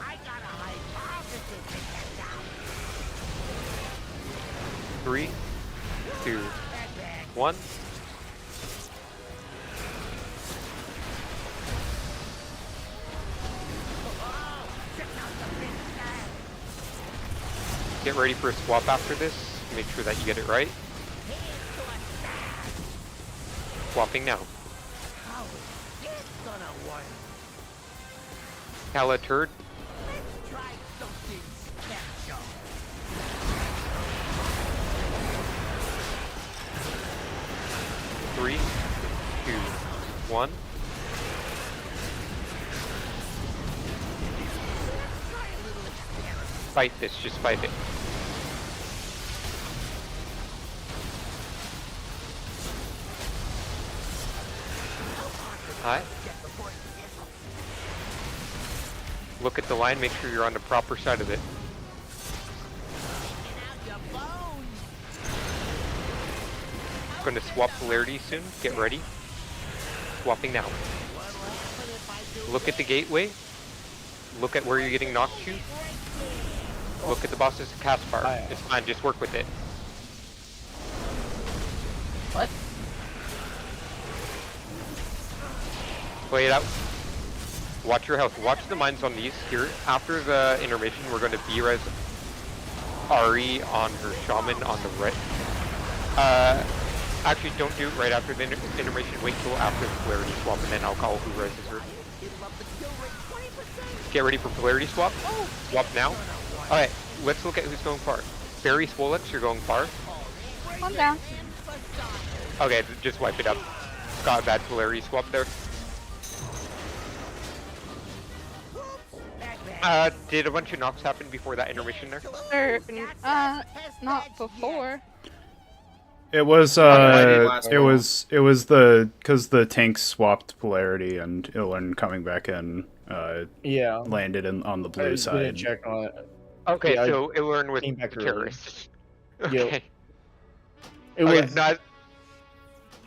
I got a hypothesis to test out. 3, 2, 1. Get ready for a swap after this. Make sure that you get it right. Swapping now. Cala turd. Three, 2, 1. Fight this, just fight it. Hi. Look at the line, make sure you're on the proper side of it. Going to swap polarity soon, get ready. Swapping now. Look at the gateway. Look at where you're getting knocked to. Look at the boss's cast bar. It's fine, just work with it. What? Play it out. Watch your health. Watch the mines on these here. After the intermission, we're going to B-res Ari on her shaman on the right. Actually, don't do it right after the intermission. Wait till after the polarity swap, and then I'll call who reses her. Get ready for polarity swap. Swap now. Alright, let's look at who's going far. Barry Swolex, you're going far. Calm down. Okay, just wipe it up. Got a bad polarity swap there. Did a bunch of knocks happen before that intermission there? Not before. It was because the tanks swapped polarity and Ilan coming back in Yeah. landed on the blue I side. didn't check on it. Okay, Yeah, so Ilan was came back the early. terrorist. Yep. Okay. It Okay, was. no,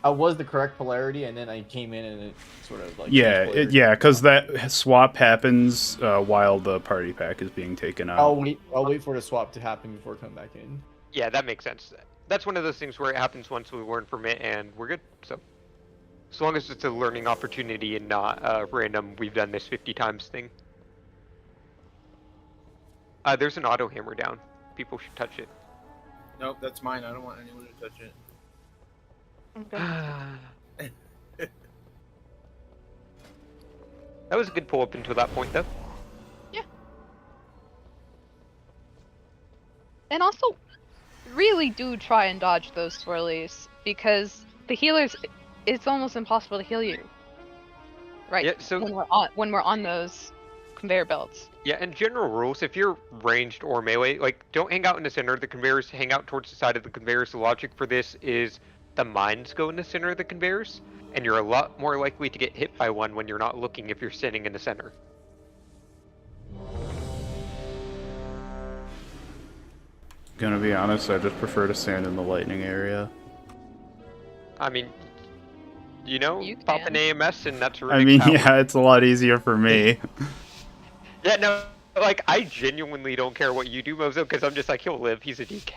I was the correct polarity, and then I came in and it sort of like. Yeah, changed because that swap happens while the party pack is being taken out. I'll wait for the swap to happen before coming back in. yeah, that makes sense. That's one of those things where it happens once we learn from it and we're good. So, as long as it's a learning opportunity and not a random, we've done this 50 times thing. There's an auto hammer down. People should touch it. Nope, that's mine. I don't want anyone to touch it. That was a good pull up until that point, though. Yeah. And also, really do try and dodge those swirlies, because the healers, it's almost impossible to heal you. Right. Yeah, so when we're on those conveyor belts. Yeah, and general rules, if you're ranged or melee, like, don't hang out in the center of the conveyors, hang out towards the side of the conveyors. The logic for this is the mines go in the center of the conveyors, and you're a lot more likely to get hit by one when you're not looking if you're sitting in the center. Gonna be honest, I just prefer to stand in the lightning area. I mean, you know, pop an AMS and that's I mean, yeah, it's a lot easier for me. Yeah, no, like, I genuinely don't care what you do, Mozo, because I'm just like, he'll live, he's a DK.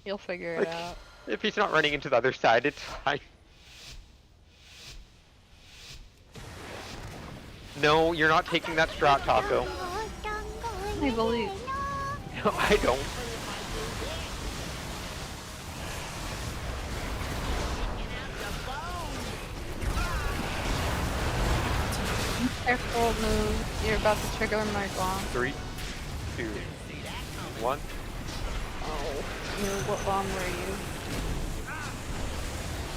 You'll figure Like, it out. If he's not running into the other side, it's fine. No, you're not taking that strat, Taco. I believe. No, I don't. Careful move. You're about to trigger my bomb. 3, 2, 1. Oh, what bomb were you?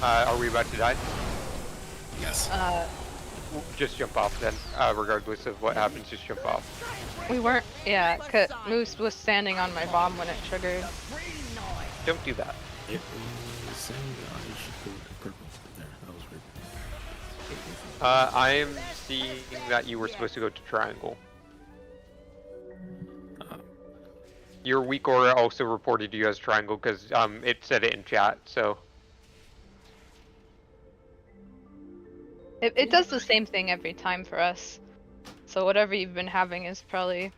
Are we about to die? Yes. Just jump off then, regardless of what happens, just jump off. We weren't. Yeah, cause Moose was standing on my bomb when it triggered. Don't do that. It was saying that I should put a purple there. That was weird. I am seeing that you were supposed to go to triangle. Your weak aura also reported you as triangle because it said it in chat. So It does the same thing every time for us. So whatever you've been having is probably.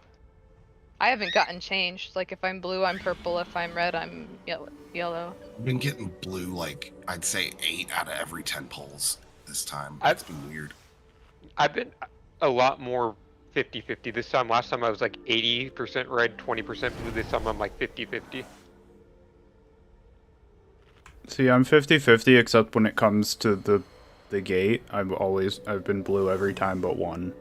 I haven't gotten changed. Like if I'm blue, I'm purple. If I'm red, I'm yellow. I've been getting blue like I'd say 8 out of every 10 pulls this time. It's been weird. I've been a lot more 50-50 this time. Last time I was like 80% red, 20% blue. This time I'm like 50-50. See, I'm 50-50 except when it comes to the gate. I've been blue every time but one.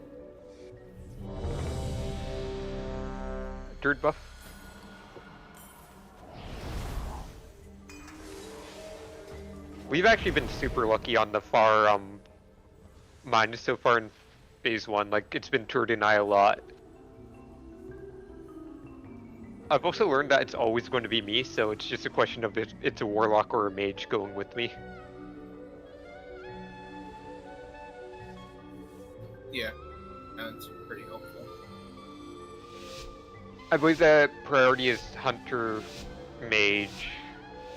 Dirt buff. We've actually been super lucky on the far mine so far in phase 1. Like it's been Tur deny a lot. I've also learned that it's always going to be me, so it's just a question of if it's a warlock or a mage going with me. Yeah, that's pretty helpful. I believe the priority is Hunter, Mage.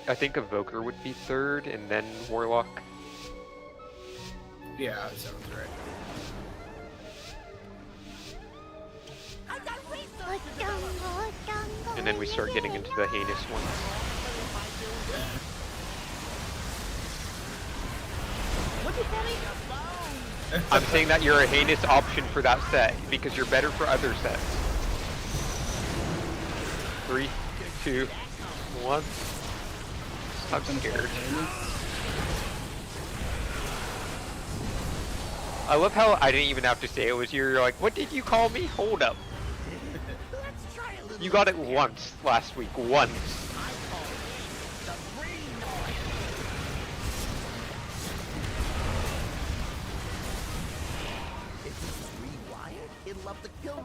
I think Evoker would be 3rd, and then Warlock. Yeah, that sounds right. And then we start getting into the heinous ones. I'm saying that you're a heinous option for that set, because you're better for other sets. 3, 2, 1. I'm scared. I love how I didn't even have to say it was you. You're like, what did you call me? Hold up. You got it once last week. Once.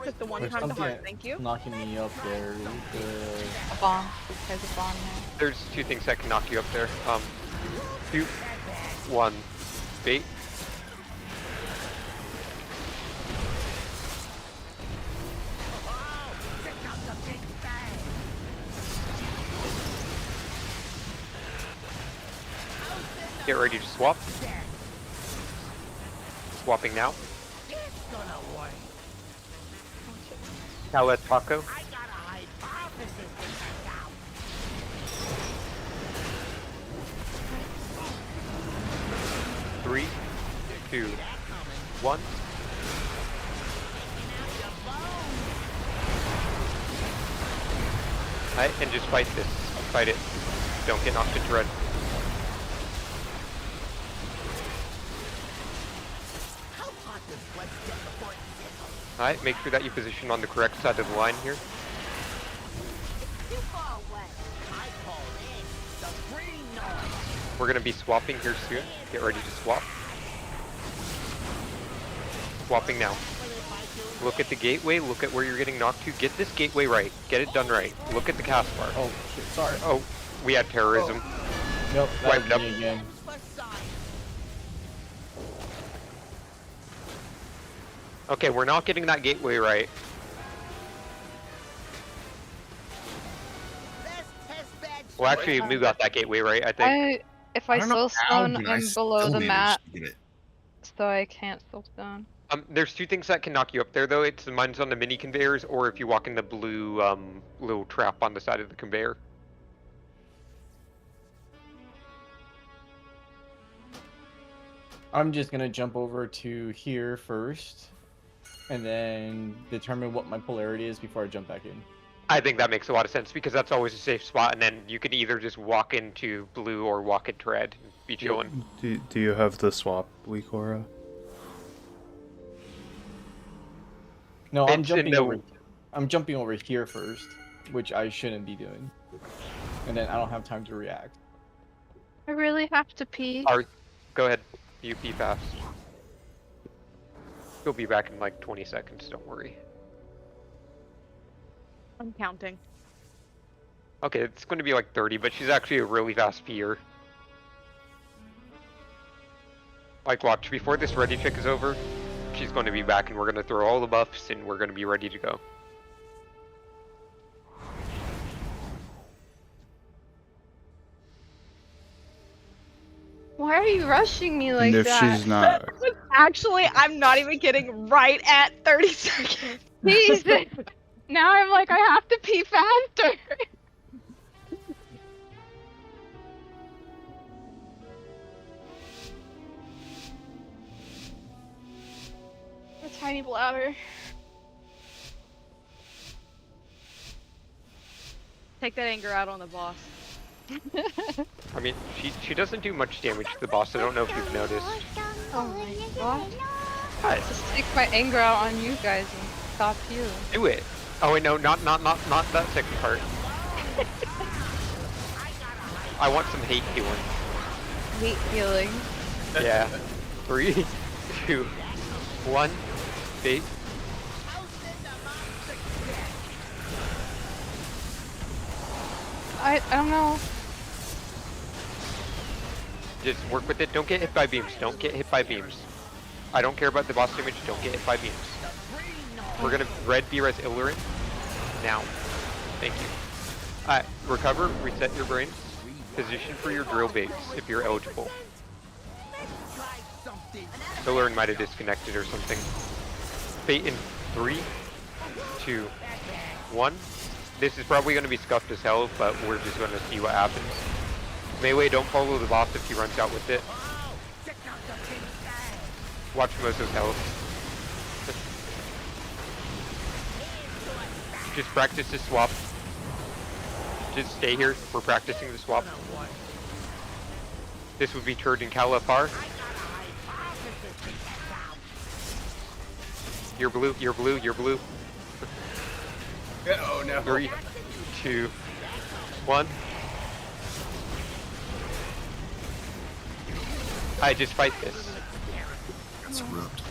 Took the one time to heart, thank you. Knocking me up there. A bomb. There's a bomb there. There's 2 things that can knock you up there. 2, 1, bait. Get ready to swap. Swapping now. Now let's Taco. Three, 2, 1. Alright, and just fight this. Fight it. Don't get knocked into red. Alright, make sure that you position on the correct side of the line here. We're going to be swapping here soon. Get ready to swap. Swapping now. Look at the gateway. Look at where you're getting knocked to. Get this gateway right. Get it done right. Look at the cast bar. Oh, shit, sorry. Oh, we had terrorism. Nope, that Wiped was up. me again. Okay, we're not getting that gateway right. Well, actually, we got that gateway right, I think. If I soul stone, I'm below the mat, to get it. so I can't soul stone. There's 2 things that can knock you up there, though. It's the mines on the mini conveyors, or if you walk in the blue little trap on the side of the conveyor. I'm just gonna jump over to here first, and then determine what my polarity is before I jump back in. I think that makes a lot of sense, because that's always a safe spot, and then you can either just walk into blue or walk into red and be chilling. Do you have the swap weak aura? No, I'm jumping over. I'm jumping over here first, which I shouldn't be doing, and then I don't have time to react. I really have to pee. Go ahead. You pee fast. You'll be back in like 20 seconds, don't worry. I'm counting. Okay, it's going to be like 30, but she's actually a really fast peer. Like, watch, before this ready check is over, she's going to be back and we're going to throw all the buffs and we're going to be ready to go. Why are you rushing me like And if that? she's not, Actually, I'm not even kidding. Right at 30 seconds. Jesus. Now I'm like, I have to pee faster. A tiny bladder. Take that anger out on the boss. I mean, she doesn't do much damage to the boss. I don't know if you've noticed. Oh my god. I'll just take my anger out on you guys and stop you. Do it. Oh wait, no, not that second part. I want some hate healing. Hate healing. Yeah. 3, 2, 1. Fate. I don't know. Just work with it. Don't get hit by beams. Don't get hit by beams. I don't care about the boss damage. Don't get hit by beams. We're gonna red B-res Illurin now. Thank you. Alright, recover, reset your brain. Position for your drill baits if you're eligible. Illurin might have disconnected or something. Fate in 3, 2, 1. This is probably going to be scuffed as hell, but we're just going to see what happens. Melee, don't follow the boss if he runs out with it. Watch Mozo's health. Just practice the swap. Just stay here. We're practicing the swap. This would be Turd and Calipar. You're blue, you're blue, you're blue. Oh no. 3, 2, 1. I just fight this. That's ripped.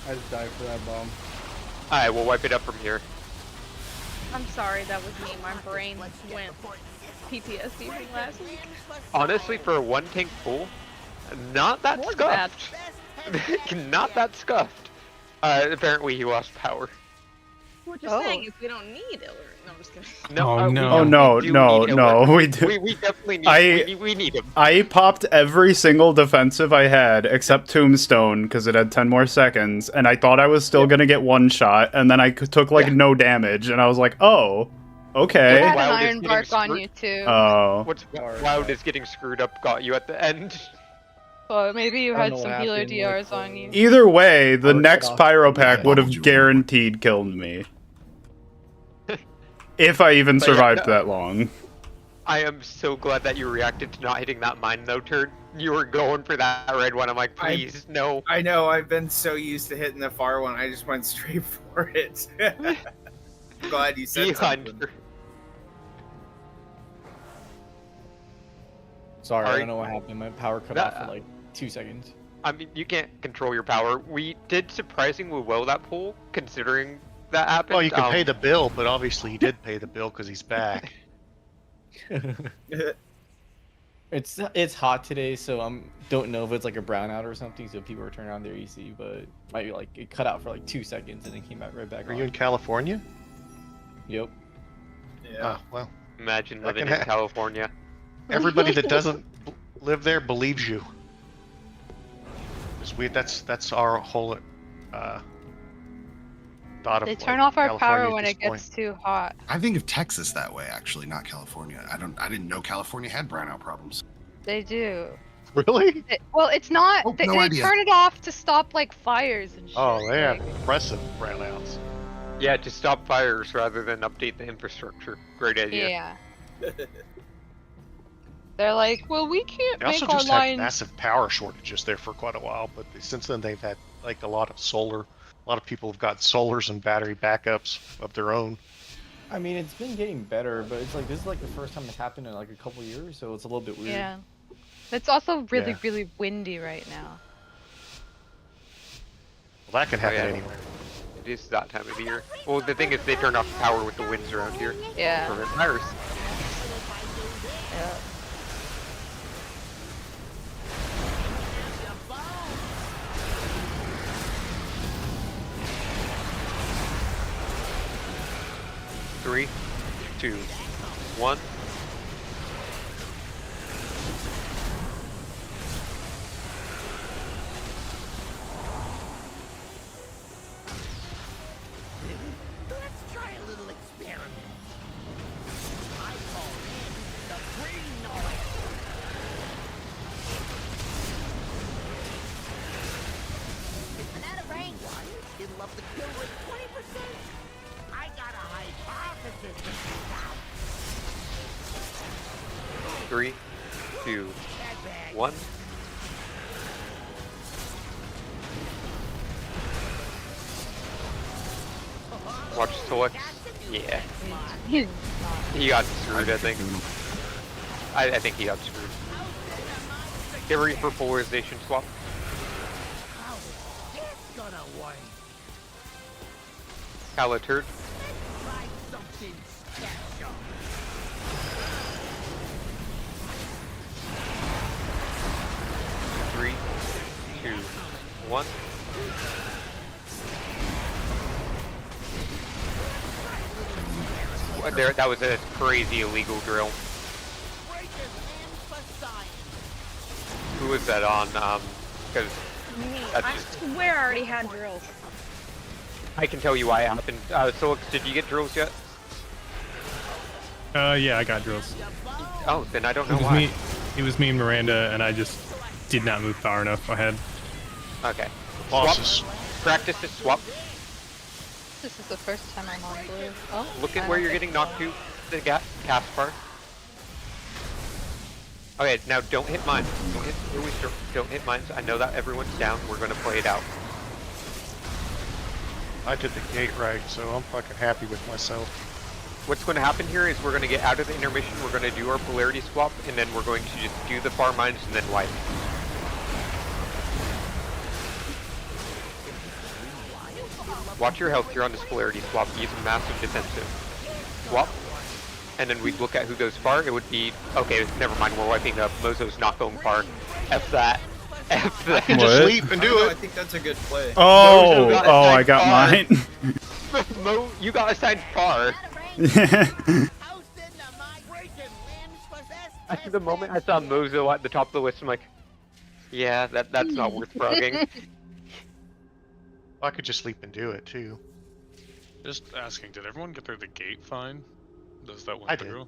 I just died for that bomb. Alright, we'll wipe it up from here. I'm sorry, that was me. My brain went PTSD from last week. Honestly, for a one tank full, not that More scuffed. Not that scuffed. Apparently he lost power. We're just saying if we don't need Illurin. No, I'm just kidding. No, Oh, no. oh no, we do no, need no, Illurin. we do. We definitely need. We need him. I popped every single defensive I had except Tombstone because it had 10 more seconds, and I thought I was still gonna get one shot, and then I took like no damage, and I was like, oh, okay. I had an iron bark on you too. Oh. What's Wild is getting screwed up got you at the end. Well, maybe you I had don't know some what healer happened, DRs on you. Either way, the I would next cut off- pyro pack I would told have you. guaranteed killed me. If I even But yeah, survived no. that long. I am so glad that you reacted to not hitting that mine though, Turd. You were going for that red one. I'm like, please, no. I know, I've been so used to hitting the far one, I just went straight for it. Glad you said something. Sorry, I don't know what happened. My power cut off for like 2 seconds. I mean, you can't control your power. We did surprisingly well that pull, considering that happened. Well, you can pay the bill, but obviously he did pay the bill because he's back. It's hot today, so don't know if it's like a brownout or something. So people are turning on their EC, but might be like it cut out for like 2 seconds and then came back right back Are on. you in California? Yep. Yeah. Oh, well. Imagine That living can in California. Everybody that doesn't live there believes you. That's our whole thought of. They turn like, off our California power at when this it gets point. too hot. I think of Texas that way, actually, not California. I didn't know California had brownout problems. They do. Really? Well, it's not. Oh, they no idea. turn it off to stop like fires and shit. Oh, they have like- impressive brownouts. Yeah, to stop fires rather than update the infrastructure. Great idea. Yeah. They're like, well, we can't They make also our just had lines. massive power shortages there for quite a while, but since then they've had like a lot of solar. A lot of people have got solars and battery backups of their own. I mean, it's been getting better, but it's like this is like the first time it's happened in like a couple years, so it's a little bit weird. Yeah. It's also really, Yeah. really windy right now. Well, that can happen yeah. anywhere. It is that time of the year. Well, the thing is, they turn off the power with the winds around here. Yeah. To prevent fires. Yeah. Three, 2, 1. Let's try a little experiment. I call in the green noise. Another range. It'll love the kill rate 20%. I got a hypothesis to figure out. 3, 2, 1. Watch Solix. Yeah. He got screwed, I think. I think he got screwed. Get ready for polarization swap. It's gonna work. Calaturd. Try something special. Three, 2, 1. There, that was a crazy illegal drill. Who was that on? Because I swear I already had drills. I can tell you why it happened. Solix, did you get drills yet? Yeah, I got drills. Oh, then I don't know why. It was me and Miranda, and I just did not move far enough ahead. Okay. Bosses. Swap. Practice this swap. This is the first time I'm on blue. Oh, Look at where you're getting knocked to. The cast bar. Okay, now don't hit mines. Don't hit mines. I know that everyone's down. We're gonna play it out. I did the gate right, so I'm fucking happy with myself. What's going to happen here is we're going to get out of the intermission, we're going to do our polarity swap, and then we're going to just do the far mines and then wipe. Watch your health here on this polarity swap. Use a massive defensive. Swap. And then we'd look at who goes far. It would be... Okay, never mind. We're wiping up. Mozo's not going far. F that. F that. I can just leap and do it. I think that's a good play. Oh, I got mine. Mo, you got assigned far. At the moment I saw Mozo at the top of the list, I'm like, yeah, that's not worth frogging. I could just leap and do it too. Just asking, did everyone get through the gate fine? Does that went I through?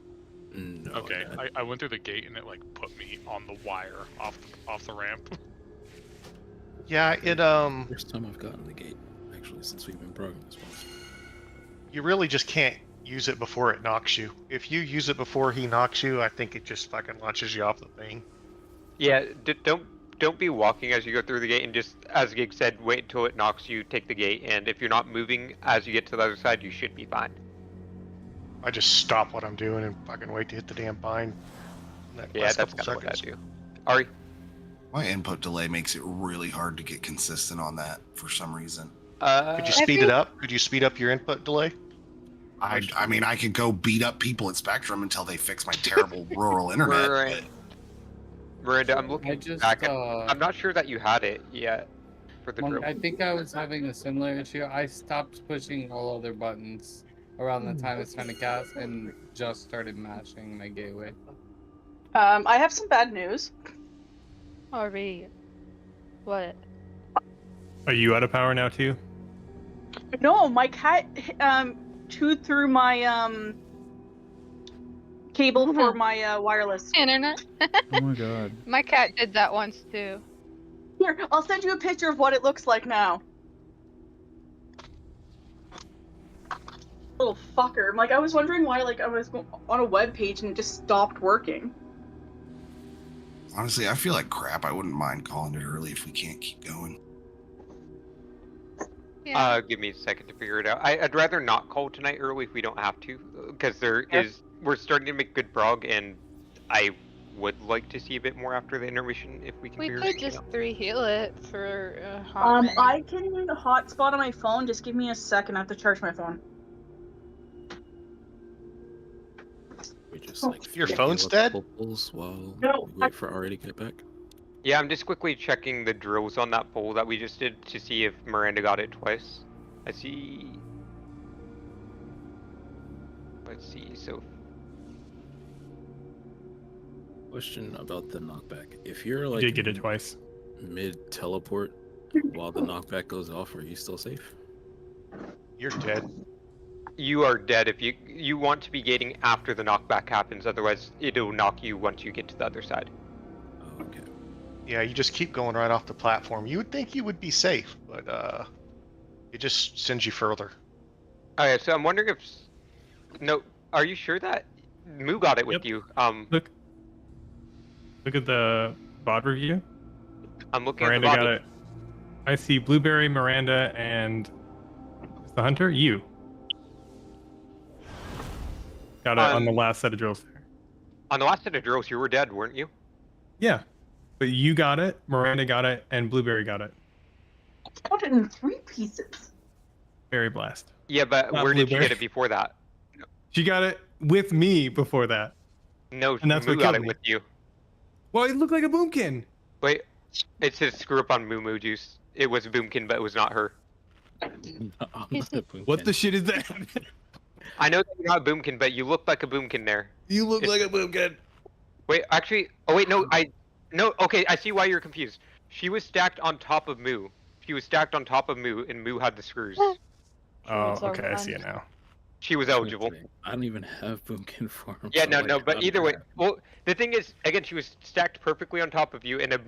No, Okay, I went through the gate and it like put me on the wire off the ramp. Yeah, it First time I've gotten the gate, actually, since we've been programming this one. You really just can't use it before it knocks you. If you use it before he knocks you, I think it just fucking launches you off the thing. Yeah, don't be walking as you go through the gate, and just, as Gig said, wait until it knocks you, take the gate, and if you're not moving as you get to the other side, you should be fine. I just stop what I'm doing and fucking wait to hit the damn bind. Yeah, that's kind of what I do. Ari? My input delay makes it really hard to get consistent on that for some reason. Could you speed it up? Could you speed up your input delay? I mean, I could go beat up people at Spectrum until they fix my terrible rural internet. Right. Miranda, I'm looking back. I'm not sure that you had it yet for the drill. I think I was having a similar issue. I stopped pushing all other buttons around the time it's trying to cast and just started mashing my gateway. I have some bad news. Ari, what? Are you out of power now too? No, my cat chewed through my cable for my wireless internet. Oh my god. My cat did that once too. Here, I'll send you a picture of what it looks like now. Little fucker. Like, I was wondering why, like, I was on a web page and it just stopped working. Honestly, I feel like crap. I wouldn't mind calling it early if we can't keep going. Yeah. Give me a second to figure it out. I'd rather not call tonight early if we don't have to, because we're starting to make good prog, and I would like to see a bit more after the intermission if we can We figure could something just out. 3-heal it for a hot minute. I can hotspot on my phone. Just give me a second. I have to charge my phone. We just like Your phone's dead? While No, we wait for Ari to get back. Yeah, I'm just quickly checking the drills on that poll that we just did to see if Miranda got it twice. I see. Let's see. So Question about the knockback. If you're like You did get it twice. mid teleport while the knockback goes off, are you still safe? You're dead. you are dead if you want to be gating after the knockback happens. Otherwise, it'll knock you once you get to the other side. Okay. Yeah, you just keep going right off the platform. You would think you would be safe, but it just sends you further. Okay, so I'm wondering if no, are you sure that Moo got it with you? Look at the VOD review. I'm looking Miranda at the got VOD. it. I see Blueberry, Miranda, and who's the hunter? You. Got it on the last set of drills. On the last set of drills, you were dead, weren't you? Yeah. But you got it, Miranda got it, and Blueberry got it. Cut it in 3 pieces. Berry Blast. Yeah, but Not where did you Blueberry. get it before that? She got it with me before that. No, And that's Moo what got killed it me. with you. Well, it looked like a boomkin. Wait, it says screw up on Moo Moo Juice. It was Boomkin, but it was not her. What the shit is that? I know that you're not a Boomkin, but you look like a Boomkin there. You look like a boomkin. Wait, actually, oh wait, no, okay, I see why you're confused. She was stacked on top of Moo. She was stacked on top of Moo, and Moo had the screws. Oh, okay, I see it now. She was eligible. I don't even have Boomkin form. Yeah, so, no, like, no, but I'm either way, bad. well, the thing is, again, she was stacked perfectly on top of you, and the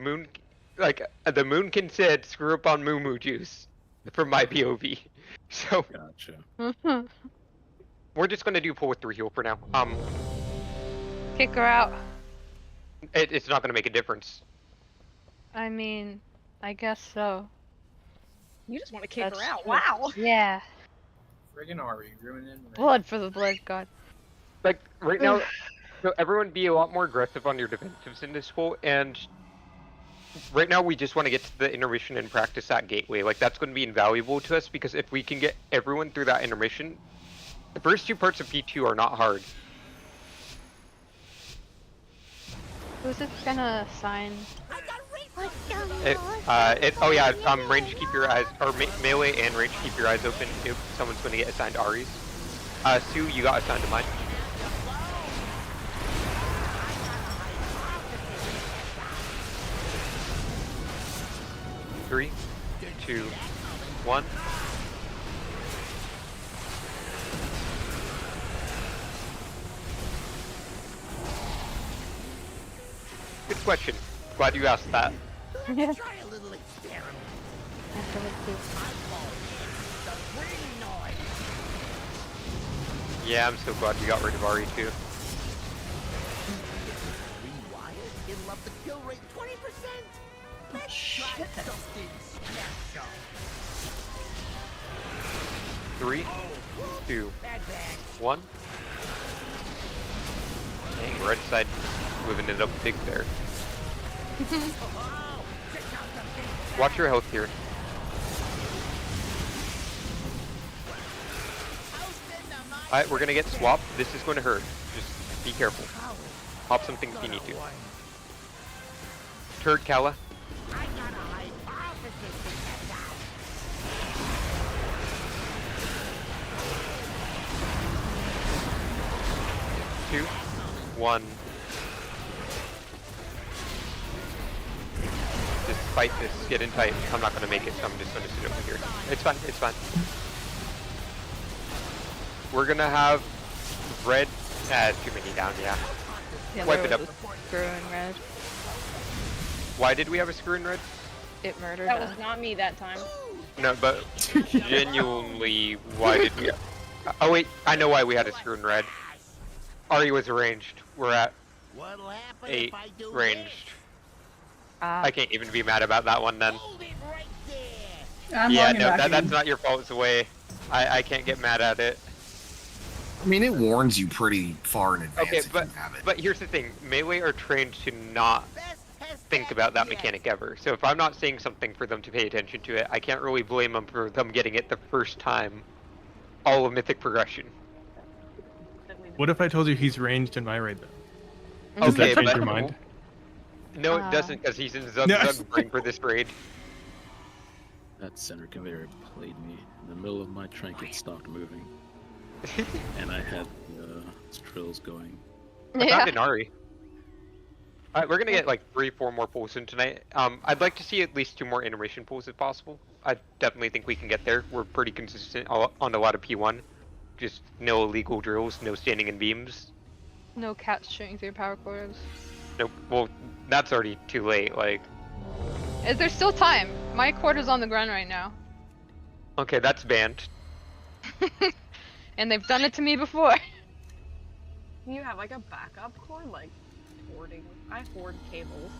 Moonkin said, screw up on Moo Moo Juice, from my POV. So, gotcha. We're just gonna do pull with 3 heal for now. Kick her out. It's not gonna make a difference. I mean, I guess so. You just want to kick That's her out. true. Wow. Yeah. Friggin' Ari ruining. Blood for the blood god. Like, right now, so everyone be a lot more aggressive on your defensives in this pool, and right now we just want to get to the intermission and practice that gateway. Like, that's going to be invaluable to us, because if we can get everyone through that intermission, the first 2 parts of P2 are not hard. Who's it gonna assign? Oh yeah, range keep your eyes, or melee and range keep your eyes open if someone's going to get assigned Aries. Sue, you got assigned to mine. Three, 2, 1. Good question. Glad you asked that. Yeah. Try a little experiment. Yeah, I'm so glad you got rid of Ari too. Rewired, it'll up the kill rate 20%. Let's try something special. 3, 2, 1. Dang, red side moving it up big there. Watch your health here. Alright, we're gonna get swapped. This is going to hurt. Just be careful. Pop something if you need to. Turd Kala. Two, 1. Just fight this, get in tight. I'm not gonna make it, so I'm just gonna sit over here. It's fine, it's fine. We're gonna have red, too many down, yeah. Yeah, Wipe there it up. was a screw in red. Why did we have a screw in red? It murdered That us. was not me that time. No, but genuinely, why did we? Oh wait, I know why we had a screw in red. Ari was ranged. We're at 8 ranged. I can't even be mad about that one then. I'm Yeah, logging no, back in. that's not your fault. It's the way. I can't get mad at it. I mean, it warns you pretty far in advance Okay, if but you have it. but here's the thing: melee are trained to not think about that mechanic ever. So if I'm not saying something for them to pay attention to it, I can't really blame them for them getting it the first time. All of Mythic progression. What if I told you he's ranged in my raid then? Okay, Does that change but your mind? no, it doesn't, because he's in Zug brain for this raid. That center conveyor played me. In the middle of my trinket stopped moving. And I had trills going. I found an Ari. Alright, we're gonna get like 3-4 more pulls in tonight. I'd like to see at least 2 more intermission pulls if possible. I definitely think we can get there. We're pretty consistent on a lot of P1. Just no illegal drills, no standing in beams. No cats shooting through power cords. Nope. Well, that's already too late. Like. Is there still time? My cord is on the ground right now. Okay, that's banned. And they've done it to me before. You have like a backup cord, like hoarding. I hoard cables.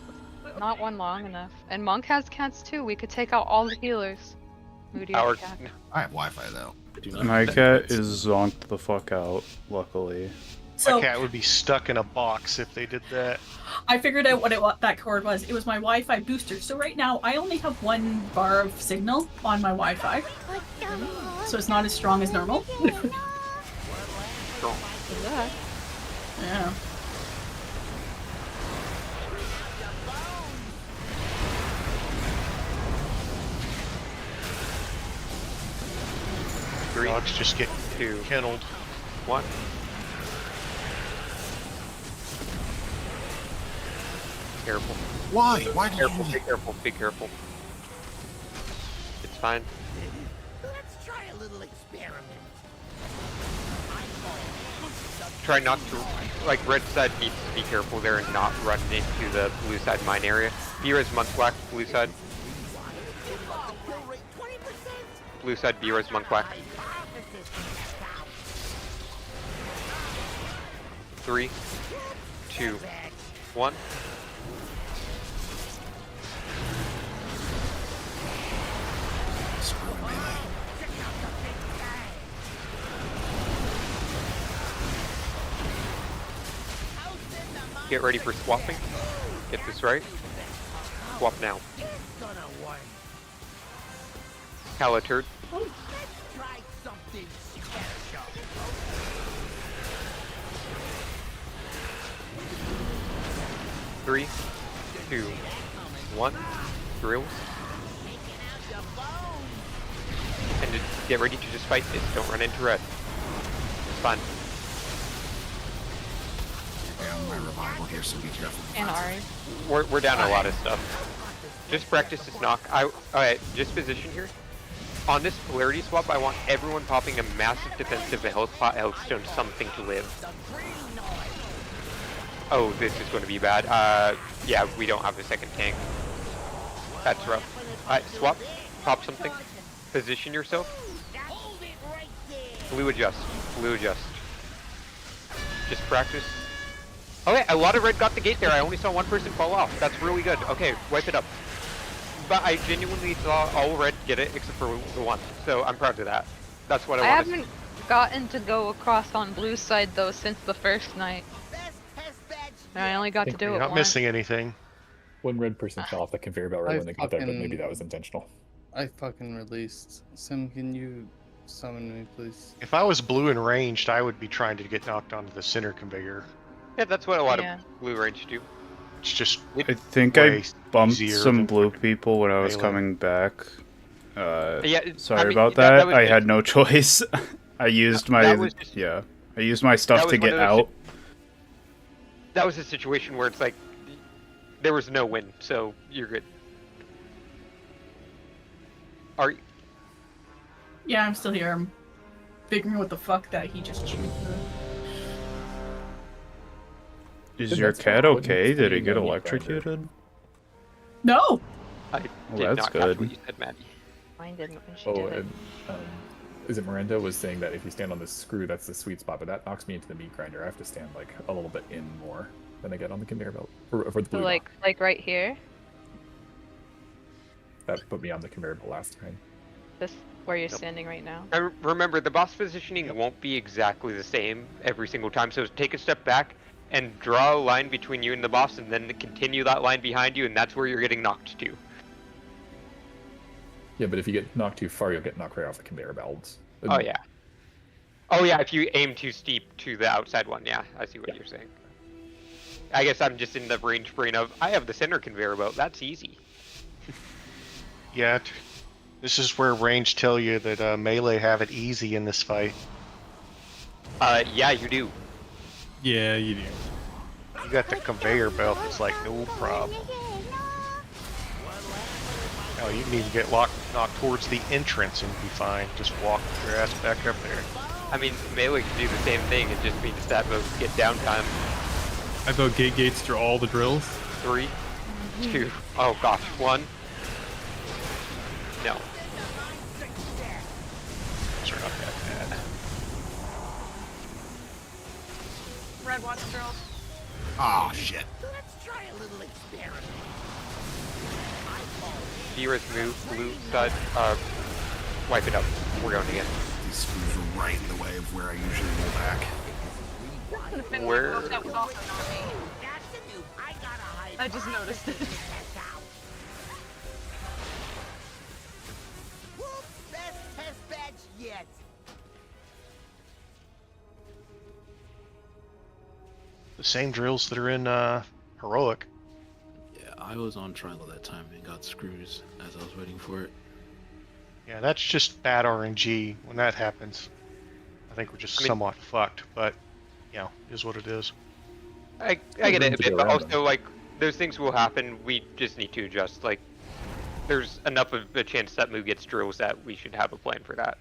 Not one long enough. And Monk has cats too. We could take out all the healers. Moody has cat. I have Wi-Fi though. My cat is zonked the fuck out, luckily. So- My cat would be stuck in a box if they did that. I figured out what that cord was. It was my Wi-Fi booster. So right now, I only have 1 bar of signal on my Wi-Fi. So it's not as strong as normal. Yeah. Dogs just get kennelled. 1. Careful. Why? Why do careful, be careful, be careful. It's fine. Let's try a little experiment. Try not to, like, red side needs to be careful there and not run into the blue side mine area. B-res monk black, blue side. Blue side, B-res monk black. 3, 2, 1. Get ready for swapping. Get this right. Swap now. Cala turd. Three, 2, 1. Drills. And to get ready to just fight this. Don't run into red. It's fine. My revival here, so be careful. And Ari. We're down a lot of stuff. Just practice this knock. Alright, just position here. On this polarity swap, I want everyone popping a massive defensive health pot, health stone, something to live. Oh, this is going to be bad. Yeah, we don't have a second tank. That's rough. Alright, swap. Pop something. Position yourself. Blue adjust. Blue adjust. Just practice. Okay, a lot of red got the gate there. I only saw 1 person fall off. That's really good. Okay, wipe it up. But I genuinely saw all red get it except for the 1. So I'm proud of that. That's what I wanted. haven't gotten to go across on blue side though since the first night. And I only got to do it You're not once. missing anything. One red person fell off the conveyor belt right when they got there, but maybe that was intentional. I fucking released. Sim, can you summon me, please? If I was blue and ranged, I would be trying to get knocked onto the center conveyor. Yeah, that's what a lot of blue range do. It's just I think I bumped some blue people when I was coming back. Sorry about that. I had no choice. I used my I used my stuff to get out. That was a situation where it's like there was no win, so you're good. Are you? Yeah, I'm still here. I'm figuring what the fuck that he just chewed. Is your cat okay? Did he get electrocuted? No. I well, that's good. What you said, Maddie. Mine didn't when she did it. And is it Miranda was saying that if you stand on this screw, that's the sweet spot, but that knocks me into the meat grinder. I have to stand like a little bit in more than I get on the conveyor belt for the blue. So like right here. That put me on the conveyor belt last time. This where you're standing right now. Remember, the boss positioning won't be exactly the same every single time, so take a step back and draw a line between you and the boss, and then continue that line behind you, and that's where you're getting knocked to. Yeah, but if you get knocked too far, you'll get knocked right off the conveyor belts. Oh yeah. Oh yeah, if you aim too steep to the outside one, yeah, I see what you're saying. I guess I'm just in the range brain of, I have the center conveyor belt, that's easy. Yeah, this is where range tell you that melee have it easy in this fight. Yeah, you do. Yeah, you do. You got the conveyor belt, it's like no problem. Oh, you can even get knocked towards the entrance and be fine. Just walk your ass back up there. I mean, melee can do the same thing, it just means that will get downtime. I built gates through all the drills. 3, 2, oh gosh, 1. No. Those are not that bad. Red wants drills. Oh shit. Let's try a little experiment. Vera's move, blue side, wipe it up. We're going again. These screws are right in the way of where I usually roll back. Where? That was also not me. I just noticed it. Best test badge yet. The same drills that are in Heroic. Yeah, I was on trial that time and got screws as I was waiting for it. Yeah, that's just bad RNG when that happens. I think we're just somewhat fucked, but you know, it is what it is. I get it a bit, but also like those things will happen. We just need to adjust. Like, there's enough of a chance that move gets drills that we should have a plan for that.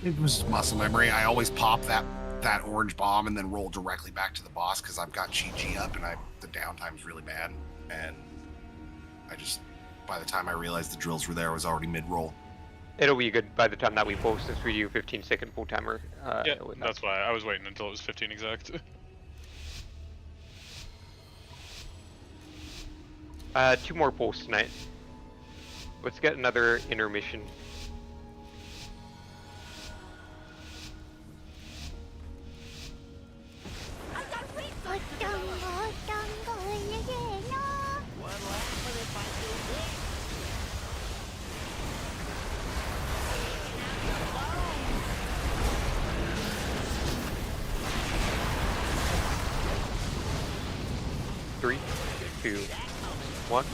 It was muscle memory. I always pop that orange bomb and then roll directly back to the boss because I've got GG up and the downtime's really bad. And I just, by the time I realized the drills were there, I was already mid-roll. It'll be good by the time that we post this video. 15-second full timer. Yeah, that's why I was waiting until it was 15 exact. 2 more posts tonight. Let's get another intermission. Three, 2, 1.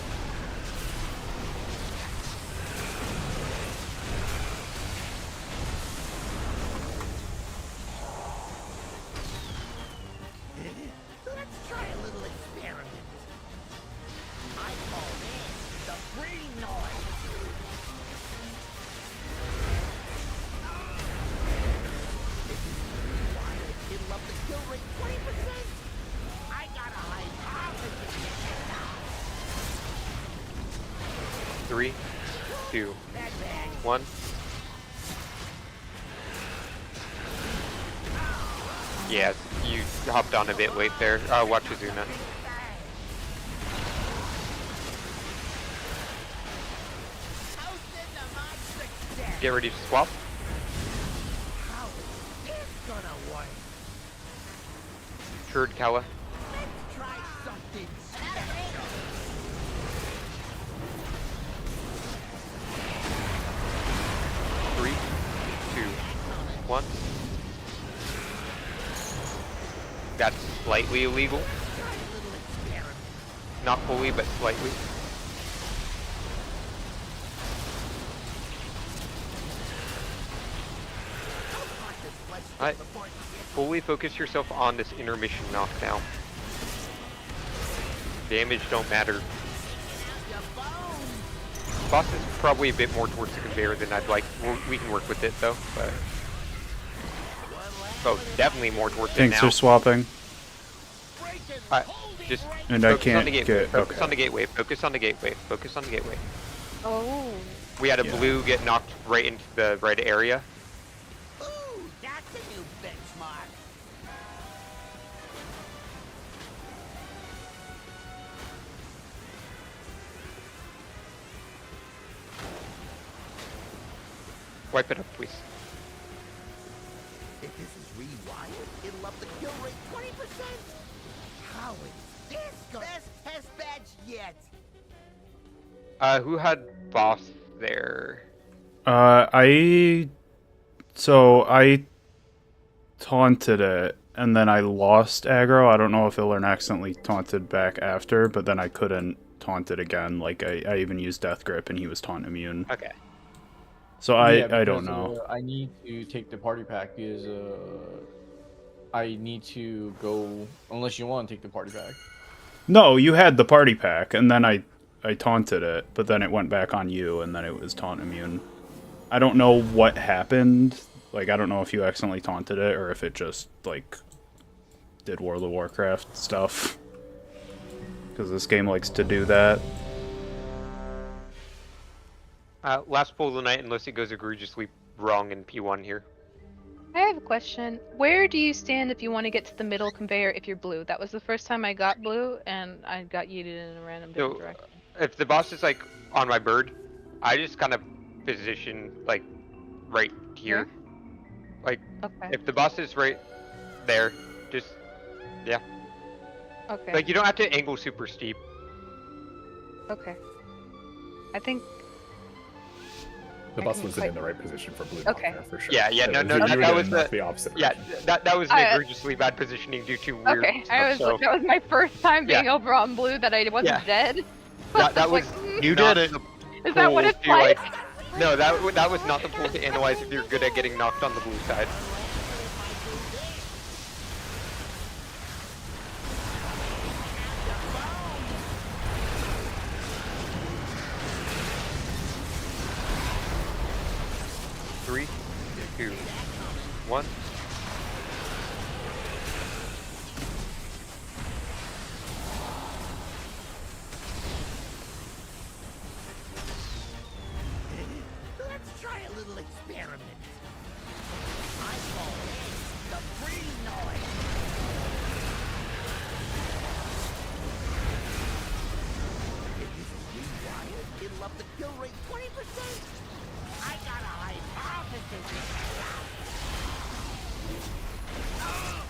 Let's try a little experiment. I call this the free noise. This is rewired. It'll up the kill rate 20%. I got a hypothesis. 3, 2, 1. Yeah, you hopped on a bit late there. Watch Azuna. Get ready to swap. It's gonna work. Shurd Kawa. Let's try something special. Three, 2, 1. That's slightly illegal. Not fully, but slightly. Alright, fully focus yourself on this intermission knock now. Damage don't matter. Boss is probably a bit more towards the conveyor than I'd like. We can work with it though, but... Oh, definitely more towards it now. Tanks are swapping. Just and I focus on can't the gateway. get... Focus Okay. on the gateway. Focus on the gateway. Focus on the gateway. Oh. We had a blue get knocked right into the red area. Ooh, that's a new benchmark. Wipe it up, please. If this is rewired, it'll up the kill rate 20%. How is this going? Best test badge yet. Who had boss there? I taunted it, and then I lost aggro. I don't know if Illern accidentally taunted back after, but then I couldn't taunt it again. Like, I even used Death Grip, and he was taunt immune. Okay. So I don't know. I need to take the party pack because I need to go, unless you want to take the party pack. No, you had the party pack, and then I taunted it, but then it went back on you, and then it was taunt immune. I don't know what happened. Like, I don't know if you accidentally taunted it, or if it just, like, did World of Warcraft stuff. Because this game likes to do that. Last pull of the night, unless it goes egregiously wrong in P1 here. I have a question. Where do you stand if you want to get to the middle conveyor if you're blue? That was the first time I got blue, and I got yeeted in a random different direction. If the boss is, like, on my bird, I just kind of position, like, right here. Like, if the boss is right there, just, yeah. Okay. Like, you don't have to angle super steep. Okay. I think... The boss wasn't in the right position for blue Okay. there, for sure. Yeah, that was the opposite. Yeah, that was an egregiously bad positioning due to weird Okay, stuff, that was my first time being over on blue that I wasn't dead. That was you did it. Is that what it's like? No, that was not the pool to analyze if you're good at getting knocked on the blue side. Three, two, one. Let's try a little experiment. I call it the free noise. If this is rewired, it'll up the kill rate 20%. I got a hypothesis.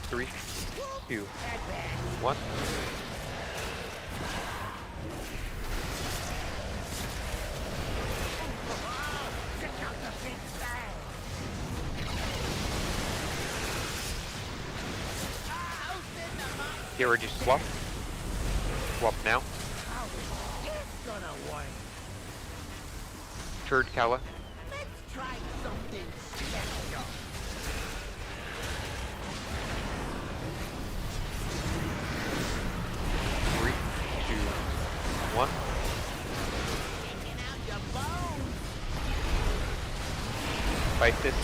Three, two, one. Here, we just swap. Swap now. Turd Kala. Let's try something special. Three, two, one. Fight this.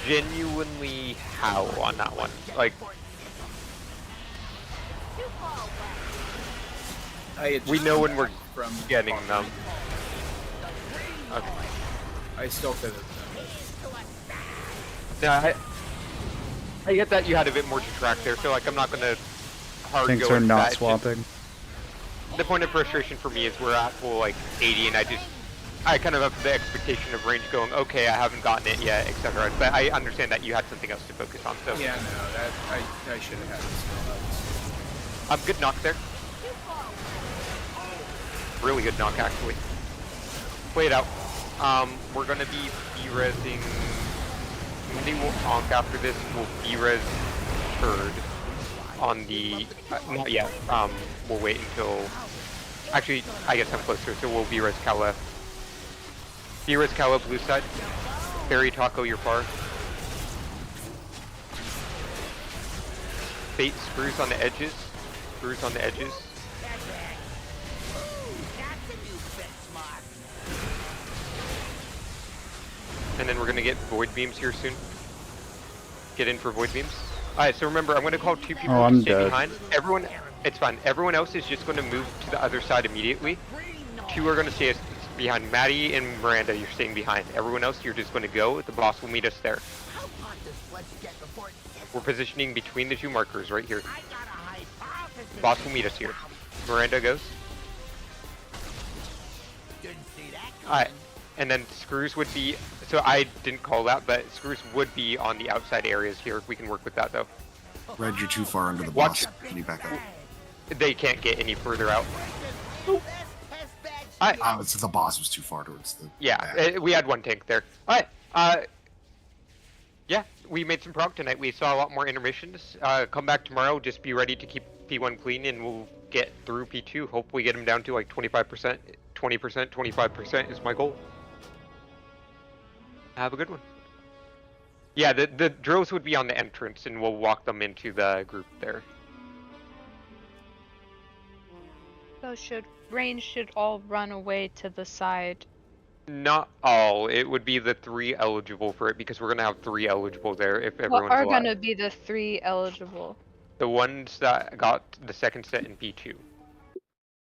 Genuinely how on that one? Like, we know when we're getting them. Okay. I still could have. Yeah, I get that you had a bit more to track there, so like I'm not gonna hard Things go are into not that. swapping. The point of frustration for me is we're at full like 80, and I kind of have the expectation of range going, okay, I haven't gotten it yet, etc. But I understand that you had something else to focus on. So Yeah, no, that I should have had this. Good knock there. Really good knock actually. Play it out. We're gonna be B-resing. Maybe we'll honk after this. We'll B-res Turd on the. Not yet. We'll wait until. Actually, I guess I'm closer, so we'll B-res Kala. B-res Kala blue side. Berry Taco your far. Bait Spruce on the edges. Spruce on the edges. And then we're gonna get Void Beams here soon. Get in for Void Beams. Alright, so remember, I'm gonna call two people Oh, to I'm stay dead. behind. Everyone, it's fine. Everyone else is just gonna move to the other side immediately. Two are gonna stay behind. Maddie and Miranda, you're staying behind. Everyone else, you're just gonna go. The boss will meet us there. We're positioning between the two markers right here. Boss will meet us here. Miranda goes. Alright, and then screws would be, so I didn't call that, but screws would be on the outside areas here. We can work with that though. Red, you're too far into the Watch. boss. Can you back up? They can't get any further out. So the boss was too far towards the... Yeah, we had one tank there. Alright, yeah, we made some prog tonight. We saw a lot more intermissions. Come back tomorrow, just be ready to keep P1 clean and we'll get through P2. Hope we get them down to like 25%, 20%, 25% is my goal. Have a good one. Yeah, the drills would be on the entrance and we'll walk them into the group there. So range should all run away to the side. Not all. It would be the 3 eligible for it because we're gonna have 3 eligible there if everyone's What are alive. gonna be the 3 eligible? The ones that got the second set in P2.